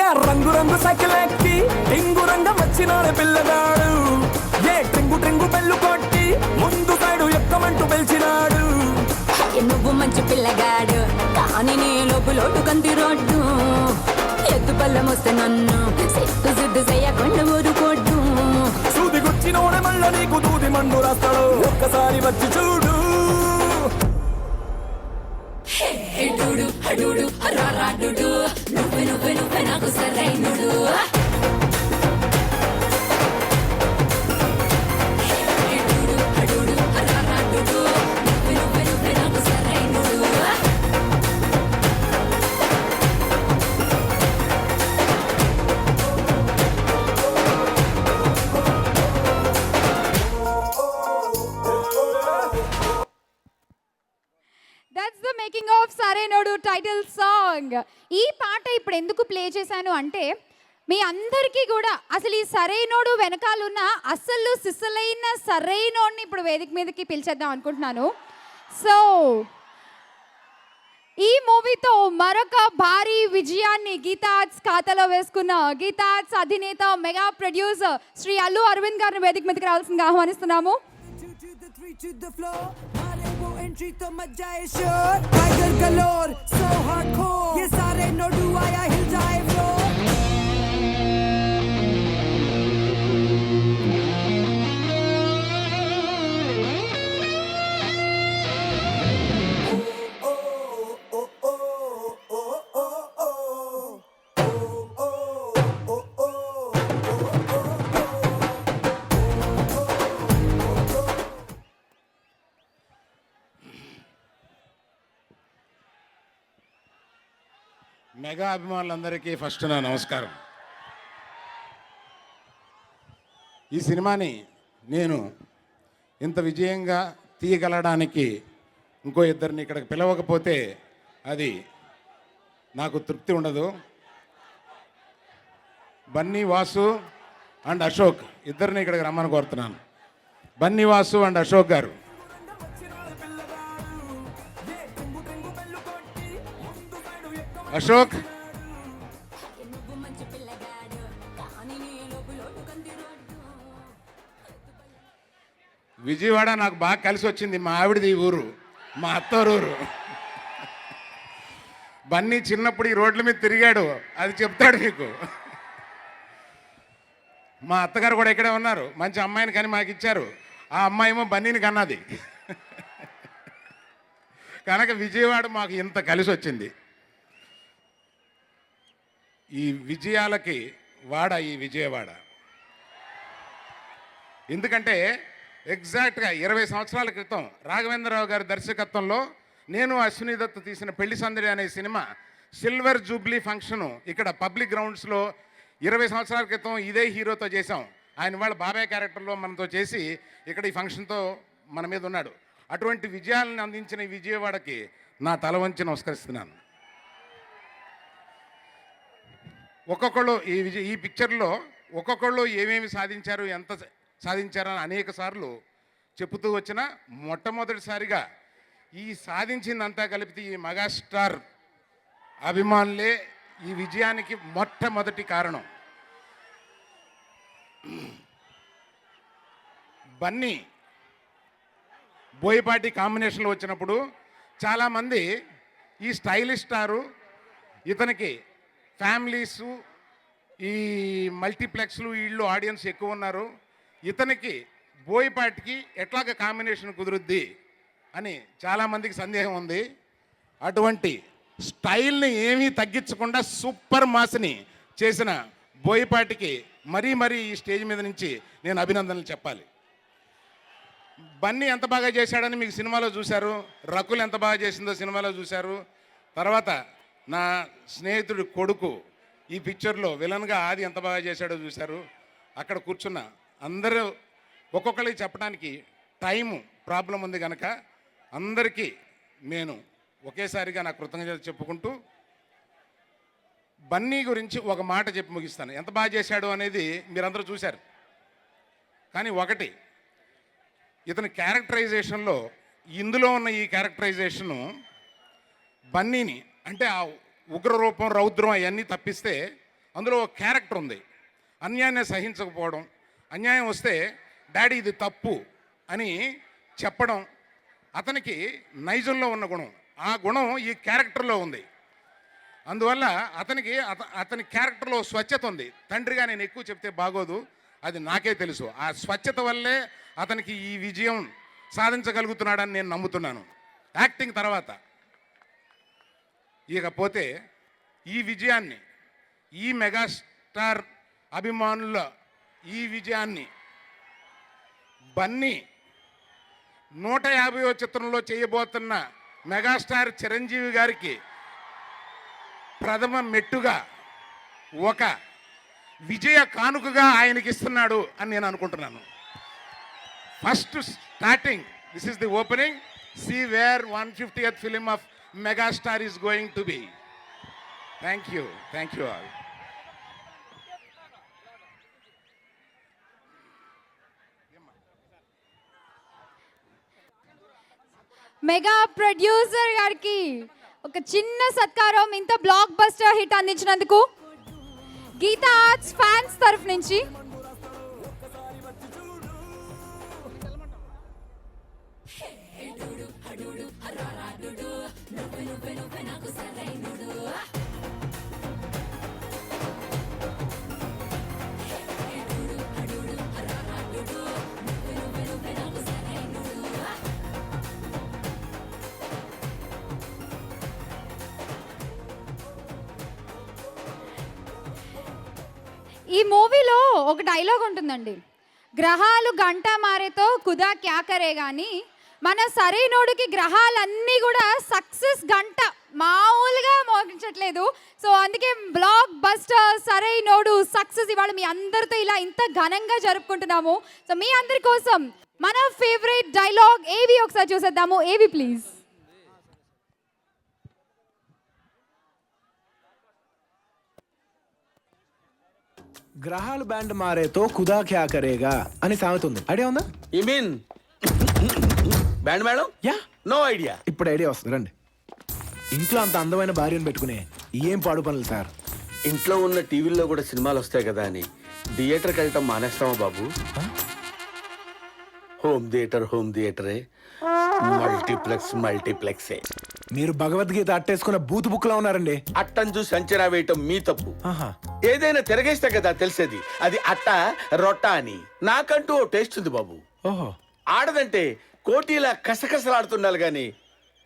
ఏ రంగు రంగు సైకిల్ ఎక్కి టింగు రంగం వచ్చినాడు పిల్లగాడు, ఏ ట్రింగు ట్రింగు బెల్లు కొట్టి ముందు సైడు ఎక్కమంటూ పిలిచినాడు. నువ్వు మంచి పిల్లగాడు కానీ నీ లోటు కంది రోడ్డు, ఎద్దు పళ్ళం వస్తే నన్ను సిట్టు సిద్దు చేయకుండా ఊరుకోడ్డు. సూది గుచ్చినోడే మళ్ళీ నీకు దూది మండు రాస్తాడు, ఒక్కసారి వచ్చి చూడు. హెడుడు హడుడు హరాడుడు నువ్వే నువ్వే నువ్వే నాకు సరైనడు. హెడుడు హడుడు హరాడుడు నువ్వే నువ్వే నువ్వే నాకు సరైనడు. That's the making of Sarainodu title song. ఈ పాట ఇప్పుడు ఎందుకు ప్లే చేశాను అంటే మీ అందరికీ కూడా అసలు ఈ సరైనోడు వెనకాలన్న అసలు సిసలైన సరైనోడిని ఇప్పుడు వేదిక మీదకి పిలిచేద్దాం అనుకుంటున్నాను. సో ఈ మూవీతో మరొక భారీ విజయాన్ని గీతా ఆర్ట్స్ ఖాతాలో వేసుకున్న గీతా ఆర్ట్స్ అధినేత మెగా ప్రొడ్యూసర్ శ్రీ అల్లు అరవింద్ గారిని వేదిక మీదకి రావాల్సిందిగా ఆహ్వానిస్తున్నాము. To the floor, मारे वो entry तो मच जाए sure. Tiger galore, so hardcore. ये सारे नोडू आया हिल जाए floor. మెగా అభిమానులందరికీ ఫస్ట్ నా నమస్కారం. ఈ సినిమాని నేను ఇంత విజయంగా తీయగలడానికి ఇంకో ఇద్దరిని ఇక్కడికి పిలవకపోతే అది నాకు తృప్తి ఉండదు. బన్నీ వాసు అండ్ అశోక్ ఇద్దరిని ఇక్కడికి రమ్మని కోరుతున్నాను. బన్నీ వాసు అండ్ అశోక్ గారు. అశోక్, విజయవాడ నాకు బాగా కలిసి వచ్చింది. మా ఆవిడది ఊరు, మా అత్తూరు. బన్నీ చిన్నప్పుడు ఈ రోడ్ల మీద తిరిగాడు, అది చెప్తాడు మీకు. మా అత్తగారు కూడా ఇక్కడే ఉన్నారు, మంచి అమ్మాయిని కానీ మాకు ఇచ్చారు. ఆ అమ్మాయి ఏమో బన్నీని కన్నది. కనుక విజయవాడ మాకు ఇంత కలిసి వచ్చింది. ఈ విజయాలకి వాడ ఈ విజయవాడ. ఎందుకంటే ఎగ్జాక్ట్గా 20 సంవత్సరాల క్రితం రాఘవేంద్రరావు గారి దర్శకత్వంలో నేను అశ్విని దత్ తీసిన పెళ్లి సందడి అనే సినిమా సిల్వర్ జూబ్లీ ఫంక్షను ఇక్కడ పబ్లిక్ గ్రౌండ్స్లో 20 సంవత్సరాల క్రితం ఇదే హీరోతో చేశాం. ఆయన వాళ్ళ బాబాయ్ క్యారెక్టర్లో మనతో చేసి ఇక్కడ ఈ ఫంక్షన్తో మన మీద ఉన్నాడు. అటువంటి విజయాలను అందించిన ఈ విజయవాడకి నా తల వంచి నమస్కరిస్తున్నాను. ఒక్కొక్కళ్ళు ఈ పిక్చర్లో ఒక్కొక్కళ్ళు ఏమేమి సాధించారు, ఎంత సాధించారని అనేక సార్లు చెబుతూ వచ్చిన మొట్టమొదటిసారిగా ఈ సాధించిందంతా కలిపితే ఈ మెగాస్టార్ అభిమానులే ఈ విజయానికి మొట్టమొదటి కారణం. బన్నీ బోయపాటి కాంబినేషన్లో వచ్చినప్పుడు చాలామంది ఈ స్టైలిష్ స్టారు ఇతనికి ఫ్యామిలీసు ఈ మల్టీప్లెక్స్లు వీళ్ళు ఆడియన్స్ ఎక్కువ ఉన్నారు, ఇతనికి బోయపాటికి ఎట్లాగ కాంబినేషన్ కుదురుద్ది అని చాలామందికి సందేహం ఉంది. అటువంటి స్టైల్ని ఏమీ తగ్గించకుండా సూపర్ మాస్ని చేసిన బోయపాటికి మరీ ఈ స్టేజ్ మీద నుంచి నేను అభినందనలు చెప్పాలి. బన్నీ ఎంత బాగా చేశాడని మీకు సినిమాలో చూశారు, రకుల్ ఎంత బాగా చేసిందో సినిమాలో చూశారు. తర్వాత నా స్నేహితుడి కొడుకు ఈ పిక్చర్లో విలన్గా ఆది ఎంత బాగా చేశాడో చూశారు. అక్కడ కూర్చున్న అందరూ ఒక్కొక్కరికి చెప్పడానికి టైము ప్రాబ్లం ఉంది కనుక అందరికీ నేను ఒకేసారిగా నా కృతజ్ఞతలు చెప్పుకుంటూ బన్నీ గురించి ఒక మాట చెప్పి ముగిస్తాను. ఎంత బాగా చేశాడు అనేది మీరందరూ చూశారు. కానీ ఒకటి, ఇతని క్యారెక్టరైజేషన్లో ఇందులో ఉన్న ఈ క్యారెక్టరైజేషను బన్నీని అంటే ఆ ఉగ్రరూపం రౌద్రం అవన్నీ తప్పిస్తే అందులో ఒక క్యారెక్టర్ ఉంది. అన్యాయాన్ని సహించకపోవడం, అన్యాయం వస్తే డాడీ ఇది తప్పు అని చెప్పడం అతనికి నైజంలో ఉన్న గుణం. ఆ గుణం ఈ క్యారెక్టర్లో ఉంది. అందువల్ల అతని క్యారెక్టర్లో స్వచ్ఛత ఉంది. తండ్రిగా నేను ఎక్కువ చెప్తే బాగోదు, అది నాకే తెలుసు. ఆ స్వచ్ఛత వల్లే అతనికి ఈ విజయం సాధించగలుగుతున్నాడని నేను నమ్ముతున్నాను యాక్టింగ్ తర్వాత. ఇకపోతే ఈ విజయాన్ని, ఈ మెగాస్టార్ అభిమానుల ఈ విజయాన్ని బన్నీ 150వ చిత్రంలో చేయబోతున్న మెగాస్టార్ చిరంజీవి గారికి ప్రథమ మెట్టుగా ఒక విజయ కానుకగా ఆయనకి ఇస్తున్నాడు అని నేను అనుకుంటున్నాను. First starting, this is the opening. See where 150th film of megastar is going to be. Thank you all. Mega producer గారికి ఒక చిన్న సత్కారం ఇంత బ్లాక్ బస్టర్ హిట్ అందించినందుకు గీతా ఆర్ట్స్ ఫ్యాన్స్ తరఫు నుంచి. ఈ మూవీలో ఒక డైలాగ్ ఉంటుందండి, గ్రహాలు గంట మారేతో కుదా క్యా కరే, కానీ మన సరైనోడికి గ్రహాలన్నీ కూడా సక్సెస్ గంట మామూలుగా మోగించట్లేదు. సో అందుకే బ్లాక్ బస్టర్ సరైనోడు సక్సెస్ ఇవాళ మీ అందరితో ఇలా ఇంత ఘనంగా జరుపుకుంటున్నాము. సో మీ అందరి కోసం మన ఫేవరెట్ డైలాగ్ ఏవి ఒకసారి చూసేద్దాము. ఏవి ప్లీజ్. గ్రహాలు బ్యాండ్ మారేతో కుదా క్యా కరేగా అని సామెత ఉంది. ఐడియా ఉందా? You mean band madam? Yeah, no idea. ఇప్పుడు ఐడియా వస్తుంది రండి. ఇంట్లో అంత అందమైన భార్యను పెట్టుకునే ఏం పాడు పనులు సార్. ఇంట్లో ఉన్న టీవీల్లో కూడా సినిమాలు వస్తాయి కదా అని థియేటర్కి వెళ్ళటం మానేస్తామా బాబు? హోమ్ థియేటరే, మల్టీప్లెక్సే. మీరు భగవద్గీత అట్టేసుకున్న బూత్ బుక్ లో ఉన్నారండి. అట్టను చూసి అంచనా వేయటం మీ తప్పు. ఆహా. ఏదైనా తిరగేస్తే కదా తెలిసేది అది అట్ట రొట్ట అని. నాకంటూ ఓ టేస్ట్ ఉంది బాబు. ఓహో. ఆడదంటే కోటిలా కసకసలాడుతుండాలి గాని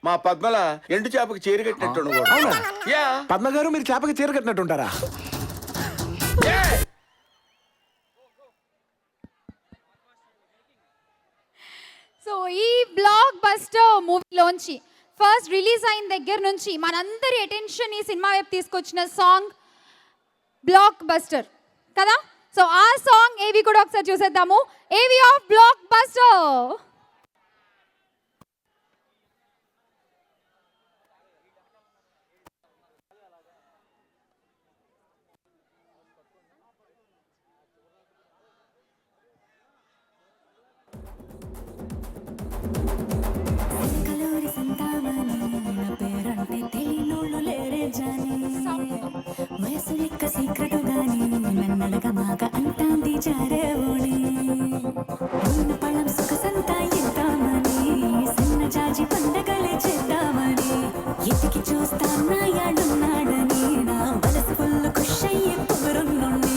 మా పద్మల ఎండు చేపకి చేరుగట్టినట్టు. యా, పద్మ గారు మీరు చేపకి చీర కట్టినట్టుంటారా? సో ఈ బ్లాక్ బస్టర్ మూవీలోంచి ఫస్ట్ రిలీజ్ అయిన దగ్గర నుంచి మనందరి అటెన్షన్ ఈ సినిమా వైపు తీసుకొచ్చిన సాంగ్ బ్లాక్ బస్టర్ కదా. సో ఆ సాంగ్ ఏవి కూడా ఒకసారి చూసేద్దాము. ఏవి ఆఫ్ బ్లాక్ బస్టర్. వయసు లెక్క సీక్రెట్ గాని మెన్నడగా బాగా అంటాంది జారేవోని పళ్ళం సుఖ సంతా ఇద్దామని సన్న జాజి పండగలే చేద్దామని ఎతికి చూస్తానా యాడున్నాడని నా మనసు ఫుల్ ఖుష్ అయ్యే పొగరున్నుండి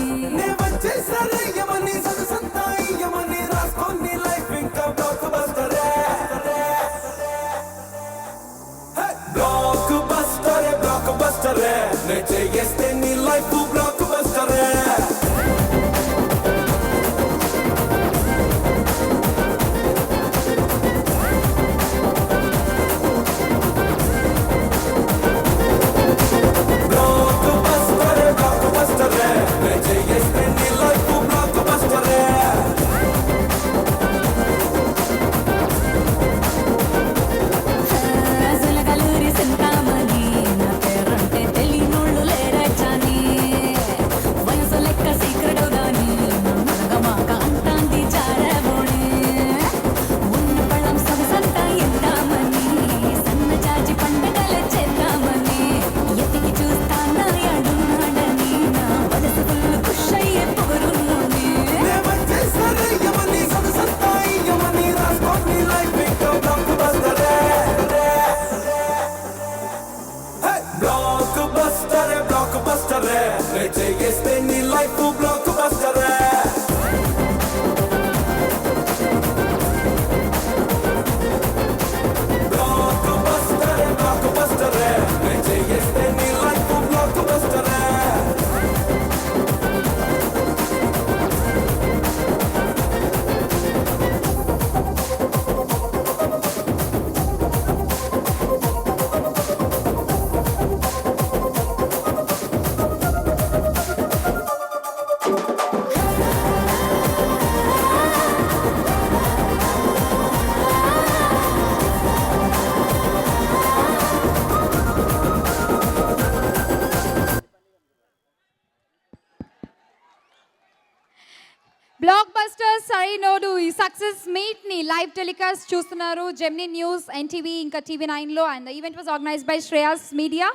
సరైనోడు ఈ సక్సెస్ మీట్ ని లైవ్ టెలికాస్ట్ చూస్తున్నారు జెమినీ న్యూస్, ఎన్టీవీ, ఇంకా టీవీ9లో. And event was organised by Shreyas media.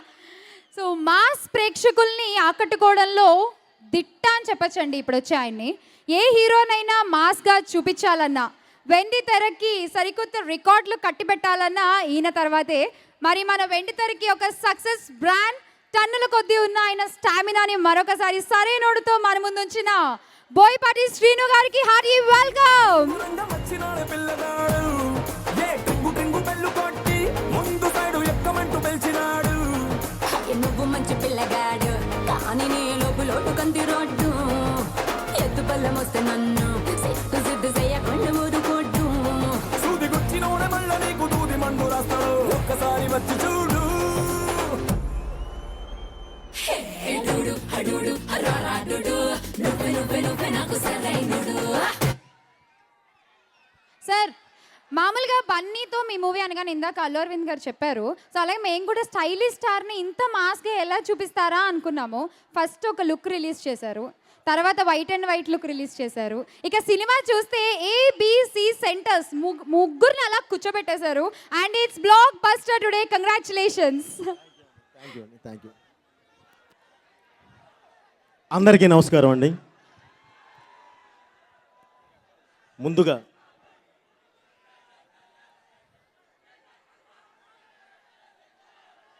So mass ప్రేక్షకుల్ని ఆకట్టుకోవడంలో దిట్ట అని చెప్పచ్చండి ఇప్పుడు వచ్చే ఆయన్ని. ఏ హీరోనైనా మాస్గా చూపించాలన్నా, వెండి తెరకి సరికొత్త రికార్డులు కట్టిపెట్టాలన్నా ఈయన తర్వాతే. మరి మన వెండి తెరకి ఒక సక్సెస్ బ్రాండ్, టన్నుల కొద్దీ ఉన్న ఆయన స్టామినాని మరొకసారి సరైనోడుతో మన ముందుంచిన బోయపాటి శ్రీను గారికి హార్టీ వెల్కమ్. రంగం వచ్చినాడు పిల్లగాడు ఏ టింగు టింగు బెల్లు కొట్టి ముందు సైడు ఎక్కమంటూ పిలిచినాడు. నువ్వు మంచి పిల్లగాడు కానీ నీ లోటు కంది రోడ్డు ఎత్తు పల్లం వస్తే నన్ను సిద్ధు చేయకుండా ఊరుకోడ్డు. సూది గుచ్చినోడ మళ్ళ నీకు దూది మండు రాస్తాడు, ఒక్కసారి వచ్చి చూడు. సార్, మామూలుగా బన్నీతో మీ మూవీ అనగానే ఇందాక అల్లు అరవింద్ గారు చెప్పారు. సో అలాగే మేము కూడా స్టైలిష్ స్టార్ని ఇంత మాస్గా ఎలా చూపిస్తారా అనుకున్నాము. ఫస్ట్ ఒక లుక్ రిలీజ్ చేశారు, తర్వాత white and white look release చేశారు. ఇక సినిమా చూస్తే ABC సెంటర్స్ ముగ్గురిని అలా కూర్చోబెట్టేశారు. And it's blockbuster today. Congratulations. Thank you. అందరికీ నమస్కారం అండి. ముందుగా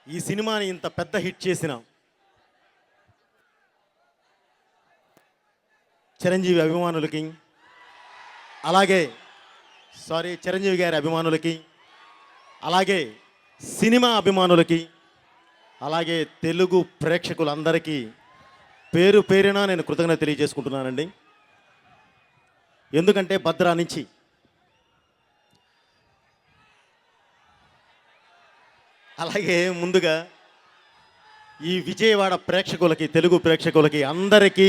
ఈ సినిమాని ఇంత పెద్ద హిట్ చేసిన చిరంజీవి అభిమానులకి, అలాగే చిరంజీవి గారి అభిమానులకి, అలాగే సినిమా అభిమానులకి, అలాగే తెలుగు ప్రేక్షకులందరికీ పేరు పేరున నేను కృతజ్ఞత తెలియజేసుకుంటున్నానండి. ఎందుకంటే భద్రా నుంచి అలాగే ముందుగా ఈ విజయవాడ ప్రేక్షకులకి, తెలుగు ప్రేక్షకులకి అందరికీ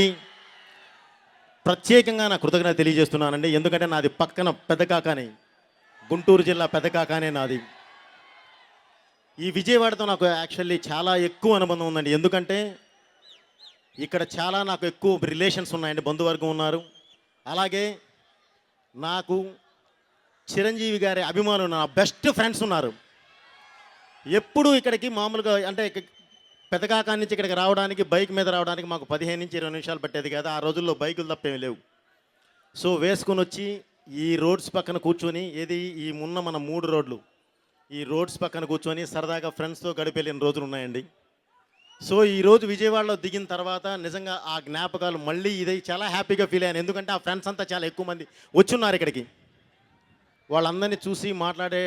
ప్రత్యేకంగా నా కృతజ్ఞత తెలియజేస్తున్నానండి. ఎందుకంటే నాది పక్కన పెదకాకానే, గుంటూరు జిల్లా పెదకాకానే నాది. ఈ విజయవాడతో నాకు యాక్చువల్లీ చాలా ఎక్కువ అనుబంధం ఉందండి. ఎందుకంటే ఇక్కడ చాలా నాకు ఎక్కువ రిలేషన్స్ ఉన్నాయండి, బంధువర్గం ఉన్నారు. అలాగే నాకు చిరంజీవి గారి అభిమానులు, నా బెస్ట్ ఫ్రెండ్స్ ఉన్నారు. ఎప్పుడు ఇక్కడికి మామూలుగా అంటే పెదకాకా నుంచి ఇక్కడికి రావడానికి, బైక్ మీద రావడానికి మాకు 15 నుంచి 20 నిమిషాలు పట్టేది కదా. ఆ రోజుల్లో బైకులు తప్పేమీ లేవు. సో వేసుకొని వచ్చి ఈ రోడ్స్ పక్కన కూర్చొని, ఈ మన 3 రోడ్లు, ఈ రోడ్స్ పక్కన కూర్చొని సరదాగా ఫ్రెండ్స్తో గడిపెళ్ళిన రోజులు ఉన్నాయండి. సో ఈరోజు విజయవాడలో దిగిన తర్వాత నిజంగా ఆ జ్ఞాపకాలు మళ్ళీ ఇదే చాలా హ్యాపీగా ఫీల్ అయ్యాను. ఎందుకంటే ఆ ఫ్రెండ్స్ అంతా చాలా ఎక్కువ మంది వచ్చున్నారు ఇక్కడికి. వాళ్ళందరినీ చూసి మాట్లాడే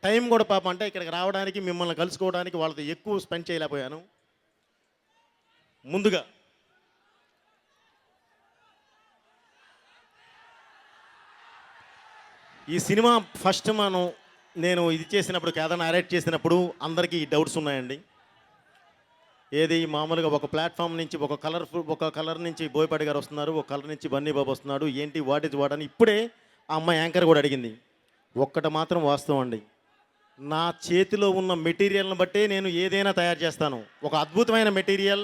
టైం కూడా పాపం అంటే ఇక్కడికి రావడానికి, మిమ్మల్ని కలుసుకోవడానికి వాళ్ళతో ఎక్కువ స్పెండ్ చేయలేకపోయాను. ముందుగా ఈ సినిమా ఫస్ట్ నేను ఇది చేసినప్పుడు, కేదార్ నారేట్ చేసినప్పుడు అందరికీ ఈ డౌట్స్ ఉన్నాయండి. మామూలుగా ఒక ప్లాట్ఫామ్ నుంచి ఒక కలర్ నుంచి బోయపాటి గారు వస్తున్నారు, ఒక కలర్ నుంచి బన్నీ బాబు వస్తున్నాడు, ఏంటి వాట్ ఇస్ వాట్ అని ఇప్పుడే ఆ అమ్మాయి యాంకర్ కూడా అడిగింది. ఒక్కటి మాత్రం వాస్తవం అండి, నా చేతిలో ఉన్న మెటీరియల్ని బట్టే నేను ఏదైనా తయారు చేస్తాను. ఒక అద్భుతమైన మెటీరియల్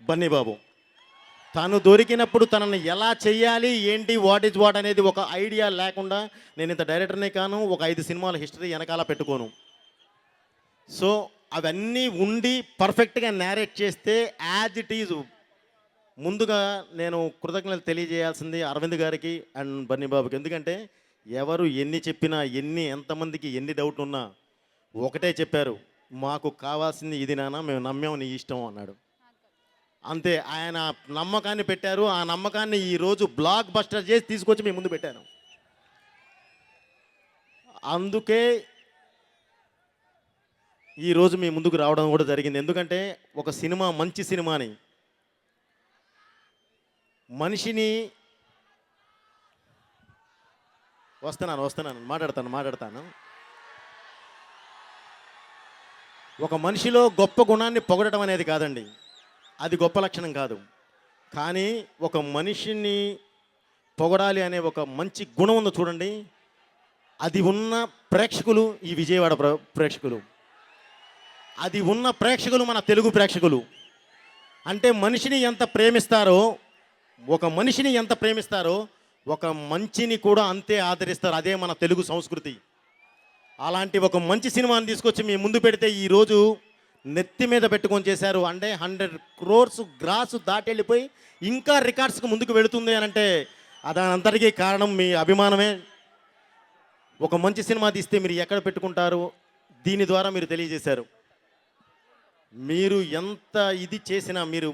బన్నీ బాబు. తను దొరికినప్పుడు తనని ఎలా చెయ్యాలి, ఏంటి వాట్ ఇస్ వాట్ అనేది ఒక ఐడియా లేకుండా నేను ఇంత డైరెక్టర్నే కాను, ఒక 5 సినిమాల హిస్టరీ వెనకాల పెట్టుకోను. సో అవన్నీ ఉండి పర్ఫెక్ట్గా నేరేట్ చేస్తే యాజ్ ఇట్ ఈజ్. ముందుగా నేను కృతజ్ఞతలు తెలియజేయాల్సింది అరవింద్ గారికి అండ్ బన్నీ బాబుకి. ఎందుకంటే ఎవరు ఎన్ని చెప్పినా, ఎంతమందికి ఎన్ని డౌట్లు ఉన్నా ఒకటే చెప్పారు, మాకు కావాల్సింది ఇది నాన్న, మేము నమ్మాము, నీ ఇష్టం అన్నాడు. అంతే, ఆయన నమ్మకాన్ని పెట్టారు. ఆ నమ్మకాన్ని ఈరోజు బ్లాక్ బస్టర్ చేసి తీసుకొచ్చి మీ ముందు పెట్టాను. అందుకే ఈరోజు మీ ముందుకు రావడం కూడా జరిగింది. ఎందుకంటే ఒక సినిమా, మంచి సినిమాని, మనిషిని వస్తున్నాను మాట్లాడతాను. ఒక మనిషిలో గొప్ప గుణాన్ని పొగడటం అనేది కాదండి, అది గొప్ప లక్షణం కాదు. కానీ ఒక మనిషిని పొగడాలి అనే ఒక మంచి గుణం ఉందో చూడండి, అది ఉన్న ప్రేక్షకులు ఈ విజయవాడ ప్రేక్షకులు, అది ఉన్న ప్రేక్షకులు మన తెలుగు ప్రేక్షకులు. అంటే మనిషిని ఎంత ప్రేమిస్తారో, ఒక మనిషిని ఎంత ప్రేమిస్తారో ఒక మంచిని కూడా అంతే ఆదరిస్తారు. అదే మన తెలుగు సంస్కృతి. అలాంటి ఒక మంచి సినిమాని తీసుకొచ్చి మీ ముందు పెడితే ఈరోజు నెత్తి మీద పెట్టుకొని చేశారు. అంటే 100 crores గ్రాసు దాటి వెళ్ళిపోయి ఇంకా రికార్డ్స్కి ముందుకు వెళుతుంది అని అంటే అదంతటికీ కారణం మీ అభిమానమే. ఒక మంచి సినిమా తీస్తే మీరు ఎక్కడ పెట్టుకుంటారు దీని ద్వారా మీరు తెలియజేశారు. మీరు ఎంత ఇది చేసినా, మీరు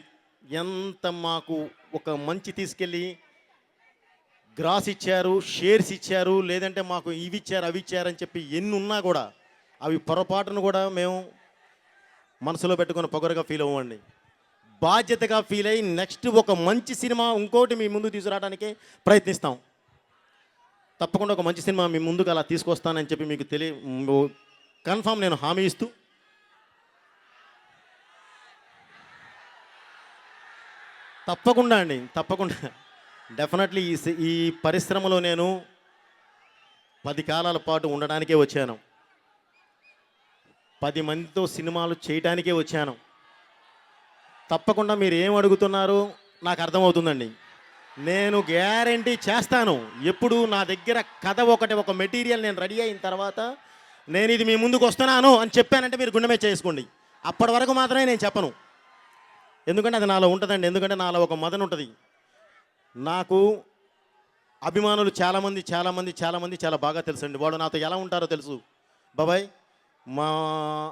ఎంత మాకు ఒక మంచి తీసుకెళ్ళి గ్రాస్ ఇచ్చారు, షేర్స్ ఇచ్చారు, లేదంటే మాకు ఇవి ఇచ్చారు అవి ఇచ్చారని చెప్పి ఎన్ని ఉన్నా కూడా అవి పొరపాటును కూడా మేము మనసులో పెట్టుకొని పొగరుగా ఫీల్ అవ్వండి. బాధ్యతగా ఫీల్ అయ్యి నెక్స్ట్ ఒక మంచి సినిమా ఇంకోటి మీ ముందు తీసుకురావడానికి ప్రయత్నిస్తాం. తప్పకుండా ఒక మంచి సినిమా మీ ముందుకు అలా తీసుకొస్తానని చెప్పి మీకు కన్ఫామ్ నేను హామీ ఇస్తూ, తప్పకుండా అండి, తప్పకుండా డెఫినెట్లీ ఈ పరిశ్రమలో నేను 10 కాలాల పాటు ఉండడానికే వచ్చాను. 10 మందితో సినిమాలు చేయడానికే వచ్చాను. తప్పకుండా మీరు ఏం అడుగుతున్నారో నాకు అర్థమవుతుందండి. నేను గ్యారంటీ చేస్తాను. ఎప్పుడు నా దగ్గర కథ ఒక మెటీరియల్ నేను రెడీ అయిన తర్వాత నేను ఇది మీ ముందుకు వస్తున్నాను అని చెప్పానంటే మీరు గుండె మీద చేసుకోండి. అప్పటి వరకు మాత్రమే నేను చెప్పను. ఎందుకంటే అది నాలో ఉంటుందండి. ఎందుకంటే నాలో ఒక మదన ఉంటుంది. నాకు అభిమానులు చాలామంది చాలా బాగా తెలుసండి. వాళ్ళు నాతో ఎలా ఉంటారో తెలుసు. బాబాయ్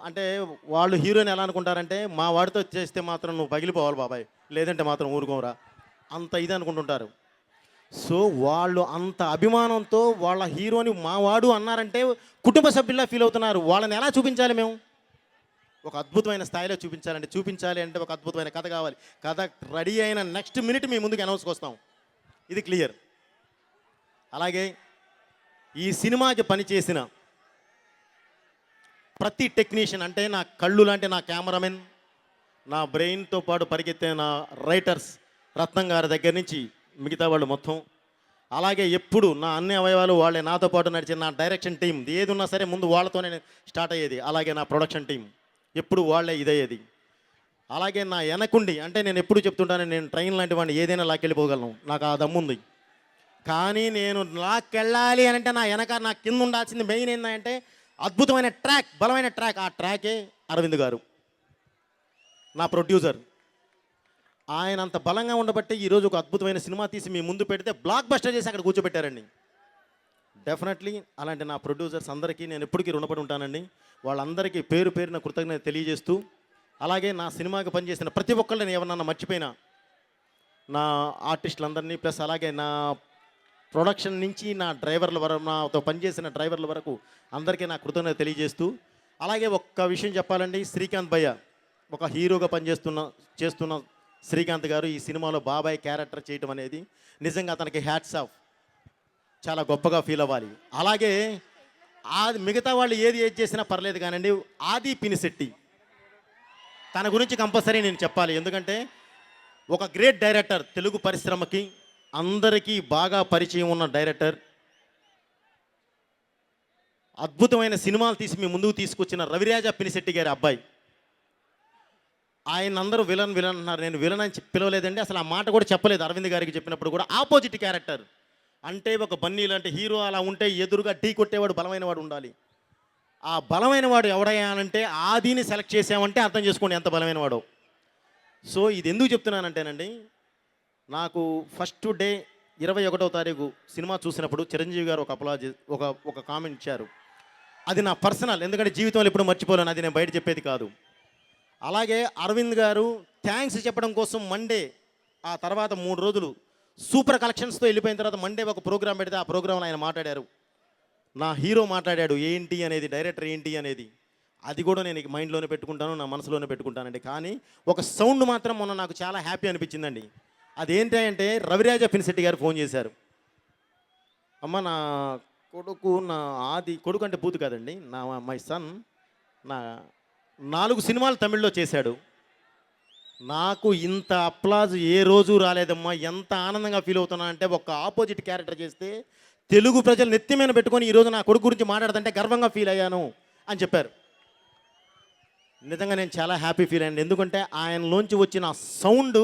అంటే వాళ్ళు హీరోని ఎలా అనుకుంటారంటే మా వాడితో చేస్తే మాత్రం నువ్వు పగిలిపోవాలి బాబాయ్, లేదంటే మాత్రం ఊరుకోరా, అంత ఇది అనుకుంటుంటారు. సో వాళ్ళు అంత అభిమానంతో వాళ్ళ హీరోని మా వాడు అన్నారంటే కుటుంబ సభ్యుల్లా ఫీల్ అవుతున్నారు. వాళ్ళని ఎలా చూపించాలి మేము? ఒక అద్భుతమైన స్థాయిలో చూపించాలి అంటే ఒక అద్భుతమైన కథ కావాలి. కథ రెడీ అయిన నెక్స్ట్ మినిట్ మీ ముందుకు అనౌన్స్కి వస్తాం. ఇది క్లియర్. అలాగే ఈ సినిమాకి పనిచేసిన ప్రతి టెక్నీషియన్, అంటే నా కళ్ళు లాంటి నా కెమెరామెన్, నా బ్రెయిన్తో పాటు పరిగెత్తే నా రైటర్స్ రత్నం గారి దగ్గర నుంచి మిగతా వాళ్ళు మొత్తం, అలాగే ఎప్పుడు నా అన్ని అవయవాలు వాళ్ళే నాతో పాటు నడిచిన నా డైరెక్షన్ టీం, ఏది ఉన్నా సరే ముందు వాళ్ళతోనే స్టార్ట్ అయ్యేది. అలాగే నా ప్రొడక్షన్ టీం ఎప్పుడు వాళ్ళే ఇదయ్యేది. అలాగే నా వెనకుండి, అంటే నేను ఎప్పుడు చెప్తుంటాను, నేను ట్రైన్ లాంటి వాడిని ఏదైనా లాక్కెళ్ళిపోగలను, నాకు ఆ దమ్ముంది. కానీ నేను లాక్కెళ్ళాలి అని అంటే నా వెనక నా కింద ఉండాల్సింది మెయిన్ ఏంటంటే అద్భుతమైన ట్రాక్, బలమైన ట్రాక్. ఆ ట్రాకే అరవింద్ గారు, నా ప్రొడ్యూసర్. ఆయన అంత బలంగా ఉండబట్టే ఈరోజు ఒక అద్భుతమైన సినిమా తీసి మీ ముందు పెడితే బ్లాక్ బస్టర్ చేసి అక్కడ కూర్చోబెట్టారండి. డెఫినెట్లీ అలాంటి నా ప్రొడ్యూసర్స్ అందరికీ నేను ఎప్పటికీ రుణపడి ఉంటానండి. వాళ్ళందరికీ పేరు పేరున కృతజ్ఞత తెలియజేస్తూ, అలాగే నా సినిమాకి పనిచేసిన ప్రతి ఒక్కళ్ళని ఎవరన్నా మర్చిపోయినా నా ఆర్టిస్టులందరినీ, ప్లస్ అలాగే నా ప్రొడక్షన్ నుంచి నా డ్రైవర్ల వరకు, నాతో పనిచేసిన డ్రైవర్ల వరకు అందరికీ నా కృతజ్ఞత తెలియజేస్తూ, అలాగే ఒక్క విషయం చెప్పాలండి. శ్రీకాంత్ భయ్య ఒక హీరోగా చేస్తున్న శ్రీకాంత్ గారు ఈ సినిమాలో బాబాయ్ క్యారెక్టర్ చేయటం అనేది నిజంగా అతనికి హ్యాట్స్ ఆఫ్, చాలా గొప్పగా ఫీల్ అవ్వాలి. అలాగే మిగతా వాళ్ళు ఏది చేసినా పర్లేదు కానండి, ఆది పినిశెట్టి తన గురించి కంపల్సరీ నేను చెప్పాలి. ఎందుకంటే ఒక గ్రేట్ డైరెక్టర్, తెలుగు పరిశ్రమకి అందరికీ బాగా పరిచయం ఉన్న డైరెక్టర్, అద్భుతమైన సినిమాలు తీసి మీ ముందుకు తీసుకొచ్చిన రవిరాజ పినిశెట్టి గారి అబ్బాయి. ఆయన అందరూ విలన్ అన్నారు. నేను విలన్ అని పిలవలేదండి, అసలు ఆ మాట కూడా చెప్పలేదు. అరవింద్ గారికి చెప్పినప్పుడు కూడా ఆపోజిట్ క్యారెక్టర్, అంటే ఒక బన్నీ లాంటి హీరో అలా ఉంటే ఎదురుగా ఢీ కొట్టేవాడు బలమైన వాడు ఉండాలి. ఆ బలమైన వాడు ఎవడయ్యా అంటే ఆదిని సెలెక్ట్ చేసామంటే అర్థం చేసుకోండి ఎంత బలమైన వాడో. సో ఇది ఎందుకు చెప్తున్నానంటేనండి, నాకు ఫస్ట్ డే 21వ తారీఖు సినిమా చూసినప్పుడు చిరంజీవి గారు ఒక కామెంట్ ఇచ్చారు. అది నా పర్సనల్, ఎందుకంటే జీవితంలో ఎప్పుడు మర్చిపోలేను, అది నేను బయట చెప్పేది కాదు. అలాగే అరవింద్ గారు థ్యాంక్స్ చెప్పడం కోసం మండే, ఆ తర్వాత 3 రోజులు సూపర్ కలెక్షన్స్తో వెళ్ళిపోయిన తర్వాత మండే ఒక ప్రోగ్రాం పెడితే ఆ ప్రోగ్రాంలో ఆయన మాట్లాడారు. నా హీరో మాట్లాడాడు ఏంటి అనేది, డైరెక్టర్ ఏంటి అనేది. అది కూడా నేను మైండ్లోనే పెట్టుకుంటాను, నా మనసులోనే పెట్టుకుంటానండి. కానీ ఒక సౌండ్ మాత్రం మొన్న నాకు చాలా హ్యాపీ అనిపించిందండి. అదేంటి అంటే రవిరాజ పినిశెట్టి గారు ఫోన్ చేశారు. అమ్మ, నా కొడుకు అంటే బూతు కాదండి, మై సన్ 4 సినిమాలు తమిళ్లో చేశాడు. నాకు ఇంత అప్లాజ్ ఏ రోజు రాలేదమ్మా, ఎంత ఆనందంగా ఫీల్ అవుతున్నా అంటే ఒక ఆపోజిట్ క్యారెక్టర్ చేస్తే తెలుగు ప్రజలు నెత్తి మీద పెట్టుకొని ఈరోజు నా కొడుకు గురించి మాట్లాడుతుంటే గర్వంగా ఫీల్ అయ్యాను అని చెప్పారు. నిజంగా నేను చాలా హ్యాపీ ఫీల్ అయ్యాను. ఎందుకంటే ఆయనలోంచి వచ్చిన సౌండ్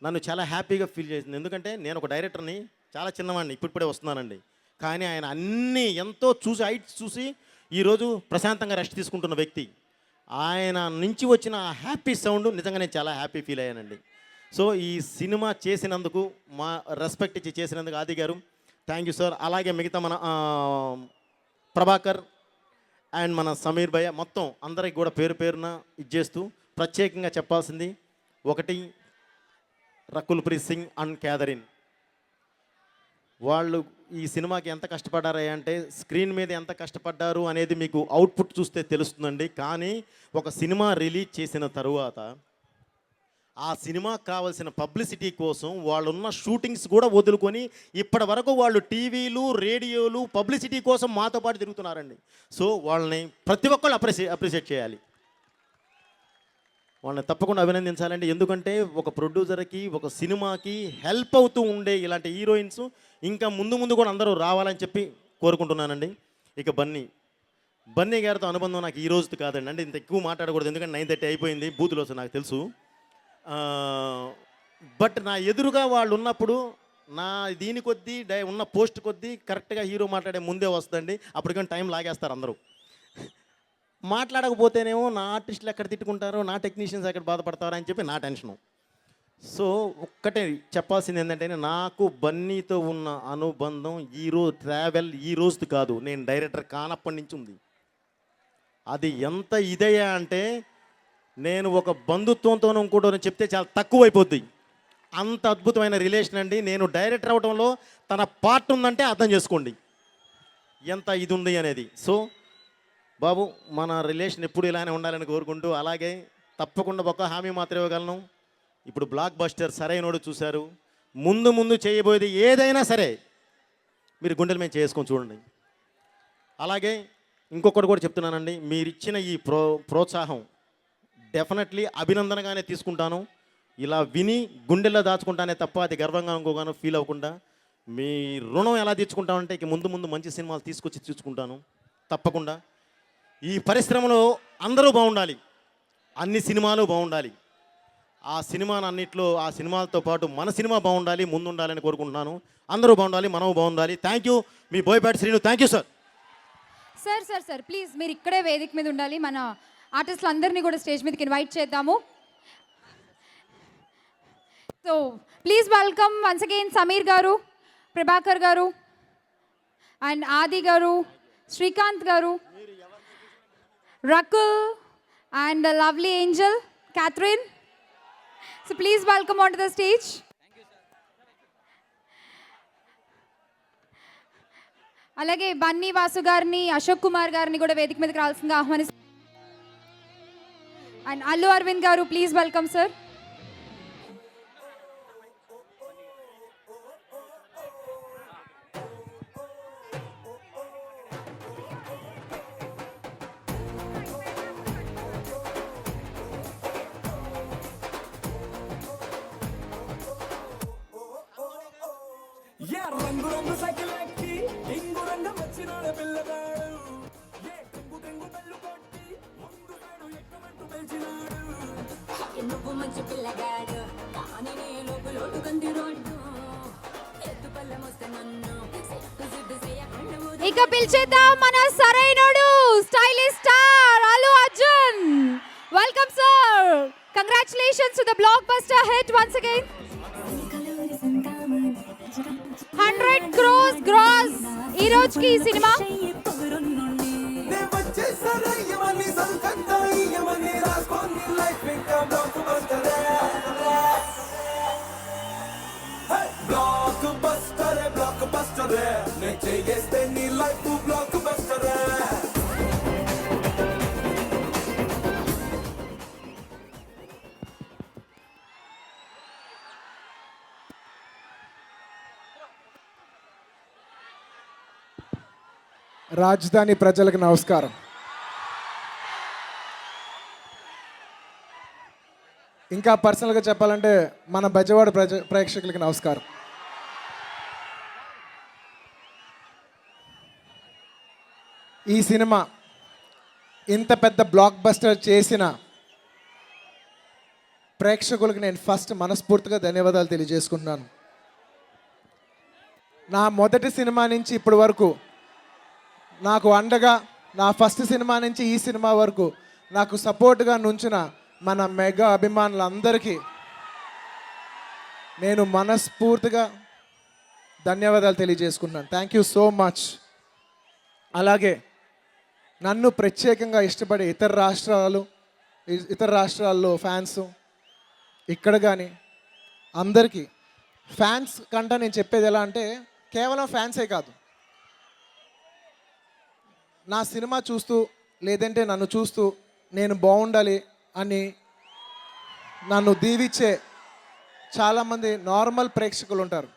నన్ను చాలా హ్యాపీగా ఫీల్ చేసింది. ఎందుకంటే నేను ఒక డైరెక్టర్ని, చాలా చిన్నవాడిని, ఇప్పుడిప్పుడే వస్తున్నానండి. కానీ ఆయన అన్నీ ఎంతో చూసి హైట్స్ చూసి ఈరోజు ప్రశాంతంగా రెస్ట్ తీసుకుంటున్న వ్యక్తి. ఆయన నుంచి వచ్చిన ఆ హ్యాపీ సౌండ్ నిజంగా నేను చాలా హ్యాపీ ఫీల్ అయ్యానండి. సో ఈ సినిమా చేసినందుకు, మా రెస్పెక్ట్ ఇచ్చి చేసినందుకు ఆది గారు థ్యాంక్ యూ సార్. అలాగే మిగతా మన ప్రభాకర్ అండ్ మన సమీర్ భయ్య మొత్తం అందరికి కూడా పేరు పేరున ఇచ్చేస్తూ ప్రత్యేకంగా చెప్పాల్సింది ఒకటి, రకుల్ ప్రీత్ సింగ్ అండ్ క్యాథరిన్. వాళ్ళు ఈ సినిమాకి ఎంత కష్టపడ్డారు అంటే స్క్రీన్ మీద ఎంత కష్టపడ్డారు అనేది మీకు అవుట్పుట్ చూస్తే తెలుస్తుందండి. కానీ ఒక సినిమా రిలీజ్ చేసిన తరువాత ఆ సినిమాకి కావాల్సిన పబ్లిసిటీ కోసం వాళ్ళున్న షూటింగ్స్ కూడా వదులుకొని ఇప్పటి వరకు వాళ్ళు టీవీలు, రేడియోలు పబ్లిసిటీ కోసం మాతో పాటు తిరుగుతున్నారండి. సో వాళ్ళని ప్రతి ఒక్కళ్ళు అప్రిషియేట్ చేయాలి, వాళ్ళని తప్పకుండా అభినందించాలండి. ఎందుకంటే ఒక ప్రొడ్యూసర్కి, ఒక సినిమాకి హెల్ప్ అవుతూ ఉండే ఇలాంటి హీరోయిన్స్ ఇంకా ముందు ముందు కూడా అందరూ రావాలని చెప్పి కోరుకుంటున్నానండి. ఇక బన్నీ గారితో అనుబంధం నాకు ఈ రోజుతో కాదండి. అంటే ఇంత ఎక్కువ మాట్లాడకూడదు, ఎందుకంటే 9:30 అయిపోయింది, బూతులు వస్తుంది నాకు తెలుసు. బట్ నా ఎదురుగా వాళ్ళు ఉన్నప్పుడు నా దీని కొద్దీ ఉన్న పోస్ట్ కొద్దీ కరెక్ట్గా హీరో మాట్లాడే ముందే వస్తుందండి. అప్పటికని టైం లాగేస్తారు అందరూ. మాట్లాడకపోతేనేమో నా ఆర్టిస్టులు ఎక్కడ తిట్టుకుంటారో, నా టెక్నీషియన్స్ ఎక్కడ బాధపడతారో అని చెప్పి నా టెన్షను. సో ఒక్కటే చెప్పాల్సింది ఏంటంటే, నాకు బన్నీతో ఉన్న అనుబంధం ట్రావెల్ ఈ రోజుది కాదు, నేను డైరెక్టర్ కానప్పటి నుంచి ఉంది. అది ఎంత ఇదయ్యా అంటే నేను ఒక బంధుత్వంతోనూ ఇంకోటో చెప్తే చాలా తక్కువ అయిపోద్ది. అంత అద్భుతమైన రిలేషన్ అండి. నేను డైరెక్టర్ అవడంలో తన పార్ట్ ఉందంటే అర్థం చేసుకోండి ఎంత ఇది ఉంది అనేది. సో బాబు, మన రిలేషన్ ఎప్పుడు ఇలానే ఉండాలని కోరుకుంటూ, అలాగే తప్పకుండా ఒక హామీ మాత్రం ఇవ్వగలను. ఇప్పుడు బ్లాక్ బస్టర్ సరైనోడు చూశారు, ముందు ముందు చేయబోయేది ఏదైనా సరే మీరు గుండెల మీద చేసుకొని చూడండి. అలాగే ఇంకొకటి కూడా చెప్తున్నానండి, మీరిచ్చిన ఈ ప్రోత్సాహం డెఫినెట్లీ అభినందనగానే తీసుకుంటాను. ఇలా విని గుండెల్లో దాచుకుంటానే తప్ప అది గర్వంగా ఇంకోగానో ఫీల్ అవ్వకుండా. మీ రుణం ఎలా తీర్చుకుంటామంటే ఇక ముందు ముందు మంచి సినిమాలు తీసుకొచ్చి తీర్చుకుంటాను తప్పకుండా. ఈ పరిశ్రమలో అందరూ బాగుండాలి, అన్ని సినిమాలు బాగుండాలి. ఆ సినిమాలతో పాటు మన సినిమా బాగుండాలి, ముందుండాలని కోరుకుంటున్నాను. అందరూ బాగుండాలి, మనము బాగుండాలి. Thank you, me Boyapati Srinu. Thank you sir. Sir please మీరు ఇక్కడే వేదిక మీద ఉండాలి. మన ఆర్టిస్టులు అందరినీ కూడా స్టేజ్ మీదకి ఇన్వైట్ చేద్దాము. So please welcome once again Sameer గారు, ప్రభాకర్ గారు అండ్ ఆది గారు, శ్రీకాంత్ గారు, Rakul and lovely angel, Catherine. So please welcome onto the stage. అలాగే బన్నీ వాసు గారిని, అశోక్ కుమార్ గారిని కూడా వేదిక మీదకి రావాల్సిందిగా ఆహ్వానిస్తున్నాను. అండ్ అల్లు అరవింద్ గారు, ప్లీజ్ వెల్కమ్ సార్. రంగు రంగు సైకిల్ ఎక్కి టింగు రంగం వచ్చినాడు పిల్లగాడు. టింగు టింగు బెల్లు కొట్టి ముందు సైడు ఎక్కమంటూ పిలిచినాడు. నువ్వు మంచి పిల్లగాడు కానీ నేను లోటుకంది రోడ్డు ఎత్తు పల్లెం వస్తే నన్ను సిద్ధు చేయకుండా. ఇక పిలిచేద్దాం మన Sarrainodu, stylish star Allu Arjun. Welcome sir. Congratulations to the blockbuster hit once again. 100 crores gross ఈ రోజుకి ఈ సినిమా. రాజధాని ప్రజలకు నమస్కారం. ఇంకా పర్సనల్గా చెప్పాలంటే మన బెజవాడ ప్రేక్షకులకి నమస్కారం. ఈ సినిమా ఇంత పెద్ద బ్లాక్ బస్టర్ చేసిన ప్రేక్షకులకు నేను ఫస్ట్ మనస్ఫూర్తిగా ధన్యవాదాలు తెలియజేసుకుంటున్నాను. నా మొదటి సినిమా నుంచి ఇప్పటి వరకు నాకు అండగా, నా ఫస్ట్ సినిమా నుంచి ఈ సినిమా వరకు నాకు సపోర్ట్గా నుంచిన మన మెగా అభిమానులందరికీ నేను మనస్ఫూర్తిగా ధన్యవాదాలు తెలియజేసుకున్నాను. Thank you so much. అలాగే నన్ను ప్రత్యేకంగా ఇష్టపడే ఇతర రాష్ట్రాల్లో ఫ్యాన్స్ ఇక్కడ కానీ అందరికీ, ఫ్యాన్స్ కంటే నేను చెప్పేది ఎలా అంటే కేవలం ఫ్యాన్సే కాదు, నా సినిమా చూస్తూ లేదంటే నన్ను చూస్తూ నేను బాగుండాలి అని నన్ను దీవించే చాలామంది నార్మల్ ప్రేక్షకులు ఉంటారు.